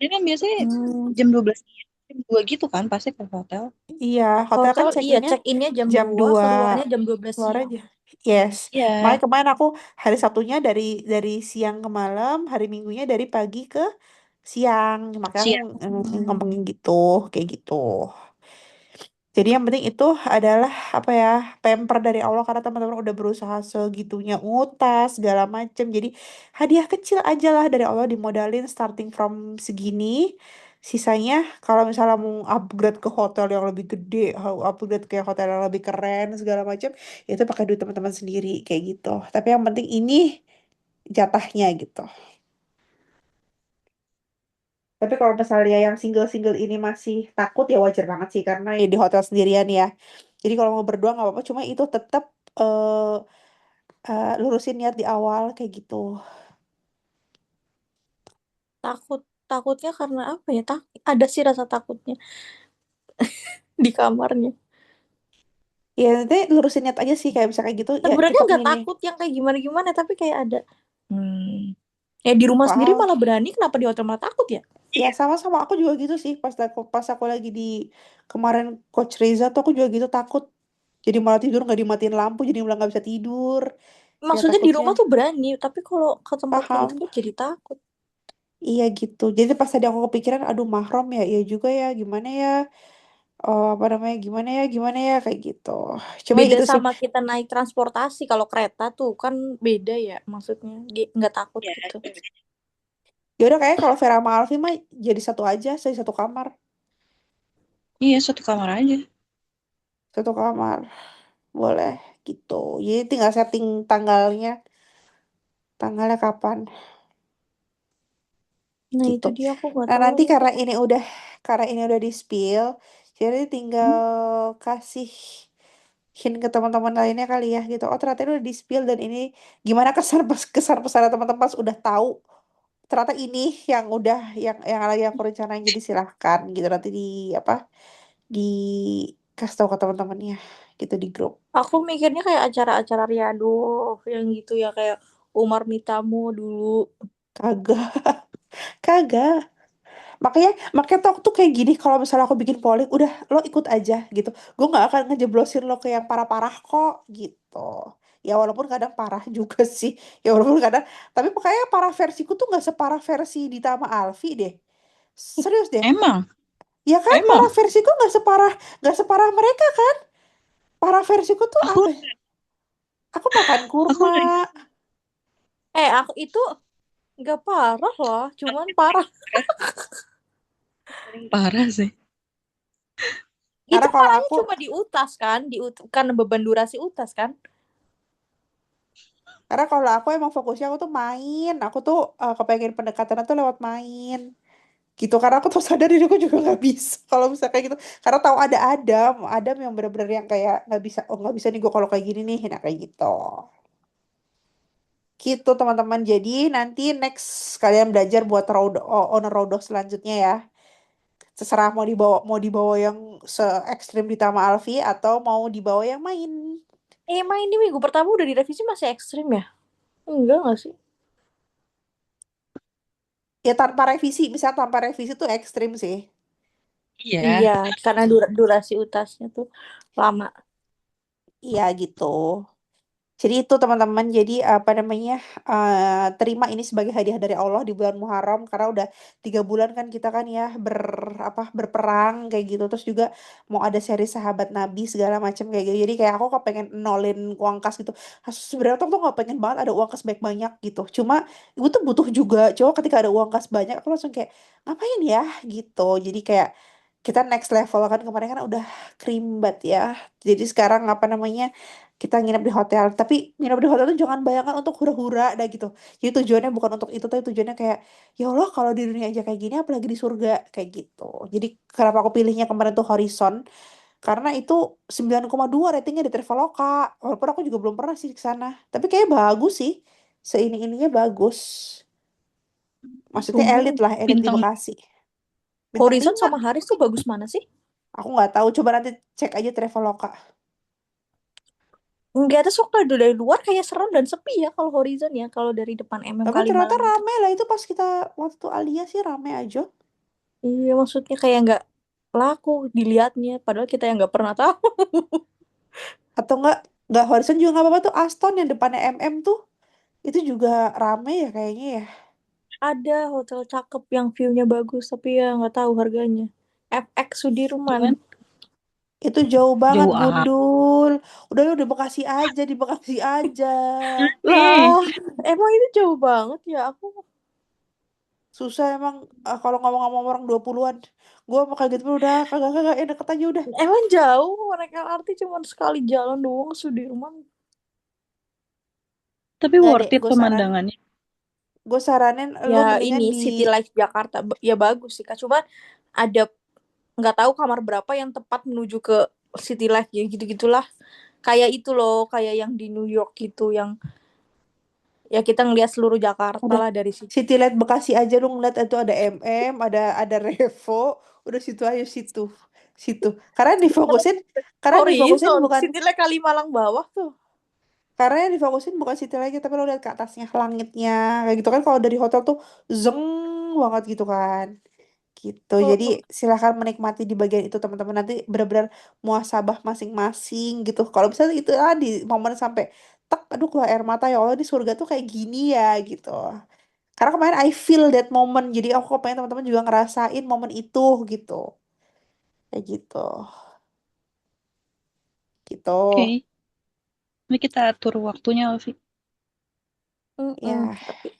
Ini kan biasanya Hmm, jam 12 siang, jam 2 gitu kan pasti ke hotel. iya, hotel kan hotel check iya, innya check-innya jam jam 2, 2 keluarnya jam 12 keluar siang. aja. Yes. Iya, Makanya kemarin aku hari Sabtunya dari siang ke malam, hari Minggunya dari pagi ke siang. Makanya aku siang. ngomongin gitu, kayak gitu. Jadi yang penting itu adalah apa ya, pamper dari Allah karena teman-teman udah berusaha segitunya ngutas segala macem. Jadi hadiah kecil aja lah dari Allah dimodalin starting from segini. Sisanya kalau misalnya mau upgrade ke hotel yang lebih gede, upgrade ke hotel yang lebih keren segala macam, itu pakai duit teman-teman sendiri kayak gitu. Tapi yang penting ini jatahnya gitu. Tapi kalau misalnya yang single-single ini masih takut, ya wajar banget sih karena ya di hotel sendirian ya. Jadi kalau mau berdua nggak apa-apa, cuma itu tetap lurusin niat di awal kayak gitu. Takut, takutnya karena apa ya? Ada sih rasa takutnya di kamarnya. Ya nanti lurusin niat aja sih, kayak misalnya gitu ya Sebenarnya cukup nggak gini. takut yang kayak gimana-gimana, tapi kayak ada ya di rumah sendiri Wah, malah berani, kenapa di hotel malah takut ya? ya sama-sama aku juga gitu sih, pas aku lagi di kemarin Coach Reza tuh aku juga gitu takut. Jadi malah tidur nggak dimatiin lampu, jadi malah nggak bisa tidur. Ya Maksudnya di takutnya, rumah tuh berani, tapi kalau ke tempat kayak gitu paham. tuh jadi takut. Iya gitu. Jadi pas tadi aku kepikiran, aduh mahram ya, iya juga ya, gimana ya. oh apa namanya gimana ya kayak gitu. Cuma ya Beda gitu sih. sama kita naik transportasi. Kalau kereta tuh kan beda ya, maksudnya nggak takut gitu. Ya udah kayak kalau Vera sama Alfi mah jadi satu aja, saya satu kamar, Iya, satu kamar aja. satu kamar boleh gitu. Jadi tinggal setting tanggalnya kapan Nah gitu. itu dia aku nggak Nah tahu nanti nih. karena ini udah di spill, jadi tinggal Hmm, kasih hint ke teman-teman lainnya kali ya gitu. Oh ternyata ini udah di spill dan ini gimana kesan pesan teman-teman pas udah tahu ternyata ini yang udah yang lagi aku rencanain jadi silahkan gitu nanti di apa di kasih tahu ke teman-temannya gitu di grup. Aku mikirnya kayak acara-acara Riado yang gitu ya, kayak Umar Mitamo dulu. Kagak, kagak. Makanya makanya tuh aku tuh kayak gini kalau misalnya aku bikin polling udah lo ikut aja gitu. Gue nggak akan ngejeblosin lo ke yang parah-parah kok gitu. Ya walaupun kadang parah juga sih. Ya walaupun kadang tapi pokoknya parah versiku tuh nggak separah versi Dita sama Alfi deh. Serius deh. Emang, Ya kan parah emang. versiku nggak separah mereka kan. Parah versiku tuh Aku, apa ya? Aku makan aku kurma. udah Aku itu nggak parah lah, cuman parah. paling parah sih. Karena Itu kalau parahnya aku cuma di utas kan, karena beban durasi utas kan. Karena kalau aku emang fokusnya aku tuh main, aku tuh kepengen pendekatan tuh lewat main, gitu. Karena aku tuh sadar diri aku juga nggak bisa kalau misalnya kayak gitu. Karena tahu ada Adam yang bener-bener yang kayak nggak bisa, oh nggak bisa nih gue kalau kayak gini nih, nah kayak gitu. Gitu teman-teman. Jadi nanti next kalian belajar buat owner rodo selanjutnya ya. Terserah mau dibawa yang se ekstrim di Tama Alfi atau mau dibawa yang main. Emang ini minggu pertama udah direvisi masih ekstrim ya? Enggak nggak sih? Ya tanpa revisi, misalnya tanpa revisi tuh ekstrim sih. Iya, Iya, karena durasi utasnya tuh lama. Iya gitu. Jadi itu teman-teman, jadi apa namanya terima ini sebagai hadiah dari Allah di bulan Muharram karena udah 3 bulan kan kita kan ya berperang kayak gitu terus juga mau ada seri sahabat Nabi segala macam kayak gitu. Jadi kayak aku kepengen nolin uang kas gitu. Sebenarnya tuh nggak pengen banget ada uang kas banyak-banyak gitu. Cuma ibu tuh butuh juga. Coba ketika ada uang kas banyak aku langsung kayak ngapain ya gitu. Jadi kayak kita next level kan kemarin kan udah krimbat ya. Jadi sekarang apa namanya kita nginep di hotel tapi nginep di hotel itu jangan bayangkan untuk hura-hura dah gitu jadi tujuannya bukan untuk itu tapi tujuannya kayak ya Allah kalau di dunia aja kayak gini apalagi di surga kayak gitu jadi kenapa aku pilihnya kemarin tuh Horizon karena itu 9,2 ratingnya di Traveloka walaupun aku juga belum pernah sih ke sana tapi kayak bagus sih ininya bagus maksudnya Cuman elit lah elit di bintang Bekasi bintang Horizon 5 sama Haris tuh bagus mana sih? aku nggak tahu coba nanti cek aja Traveloka Enggak, tuh suka dari luar kayak serem dan sepi ya kalau Horizon ya. Kalau dari depan MM tapi ternyata Kalimalang itu. rame lah itu pas kita waktu Alia sih rame aja Iya, maksudnya kayak nggak laku dilihatnya. Padahal kita yang nggak pernah tahu. atau enggak Horizon juga nggak apa-apa tuh Aston yang depannya MM tuh itu juga rame ya kayaknya ya Ada hotel cakep yang view-nya bagus, tapi ya nggak tahu harganya. FX Sudirman. cuman itu jauh banget jauh Gundul udah lu di Bekasi aja di Bekasi aja nih. Lah, emang itu jauh banget ya. Aku susah emang kalau ngomong-ngomong orang 20-an gue mau kayak gitu udah kagak kagak enak aja udah emang jauh, naik LRT cuma sekali jalan doang ke Sudirman. Tapi nggak deh worth it pemandangannya. gue saranin lu Ya mendingan ini di City Life Jakarta ya bagus sih Kak. Cuma ada nggak tahu kamar berapa yang tepat menuju ke City Life ya gitu-gitulah. Kayak itu loh, kayak yang di New York gitu yang ya kita ngelihat seluruh Jakarta udah lah dari situ. City Light Bekasi aja lu ngeliat itu ada MM ada Revo udah situ aja situ situ karena difokusin karena difokusin Horizon, bukan City Life Kalimalang bawah tuh. karena yang difokusin bukan City Light tapi lo lihat ke atasnya langitnya kayak gitu kan kalau dari hotel tuh zeng banget gitu kan gitu jadi Oh, silahkan menikmati di bagian itu teman-teman nanti benar-benar muasabah masing-masing gitu kalau bisa itu di momen sampai tek aduh keluar air mata ya Allah di surga tuh kayak gini ya gitu karena kemarin I feel that moment jadi aku pengen teman-teman juga ngerasain momen itu gitu Kayak gitu. Gitu. Oke. Ini kita atur waktunya, Alfi. Ya, Tapi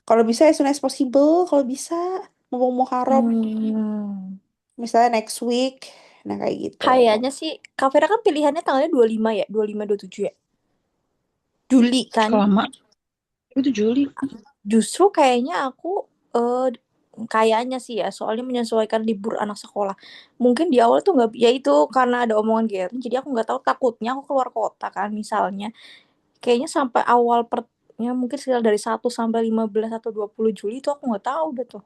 kalau bisa as soon as possible, kalau bisa mau Muharram, misalnya next week, nah kayak gitu. kayaknya sih Kak Vera kan pilihannya tanggalnya 25 ya, 25 27 ya. Juli kan. Lama. Itu Juli. Justru kayaknya aku eh kayaknya sih ya, soalnya menyesuaikan libur anak sekolah. Mungkin di awal tuh nggak, ya itu karena ada omongan Gary, jadi aku nggak tahu, takutnya aku keluar kota kan misalnya. Kayaknya sampai awal ya mungkin sekitar dari 1 sampai 15 atau 20 Juli itu aku nggak tahu deh tuh.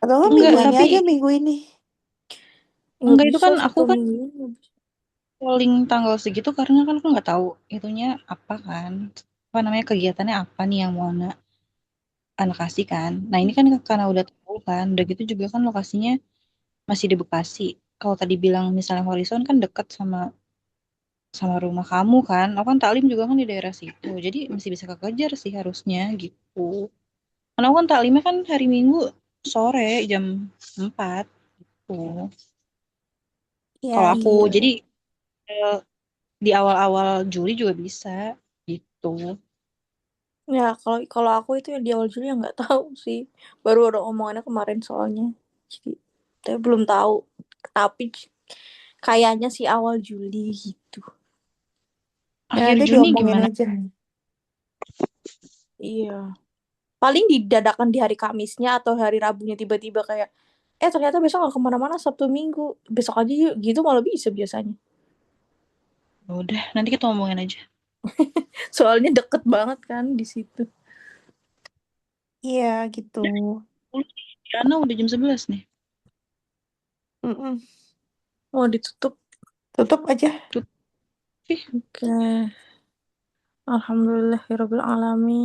Atau nggak Itu minggu Enggak, ini tapi aja, minggu ini. nggak enggak itu bisa kan aku satu kan minggu. polling tanggal segitu karena kan aku nggak tahu itunya apa kan. Apa namanya kegiatannya apa nih yang mau anak kasih kan. Nah ini kan karena udah tahu kan, udah gitu juga kan lokasinya masih di Bekasi. Kalau tadi bilang misalnya Horizon kan deket sama sama rumah kamu kan. Aku kan taklim juga kan di daerah situ. Jadi masih bisa kekejar sih harusnya gitu. Karena aku kan taklimnya kan hari Minggu sore jam 4 tuh. Ya, Kalau aku Iya. jadi eh, di awal-awal Juli juga bisa gitu. Ya, kalau kalau aku itu yang di awal Juli yang nggak tahu sih. Baru ada omongannya kemarin soalnya. Jadi, tapi belum tahu. Tapi kayaknya sih awal Juli gitu. ya Akhir nanti Juni diomongin gimana? aja. Iya. Paling didadakan di hari Kamisnya atau hari Rabunya tiba-tiba kayak, ternyata besok nggak kemana-mana Sabtu Minggu. Besok aja yuk. Gitu malah bisa biasanya. Ya udah, nanti kita ngomongin aja. Soalnya deket banget kan di situ. Iya, gitu. Karena udah jam 11 nih. Mm-mm. Mau ditutup. Tutup aja. Tuh, Oke. Alhamdulillahirabbil alamin.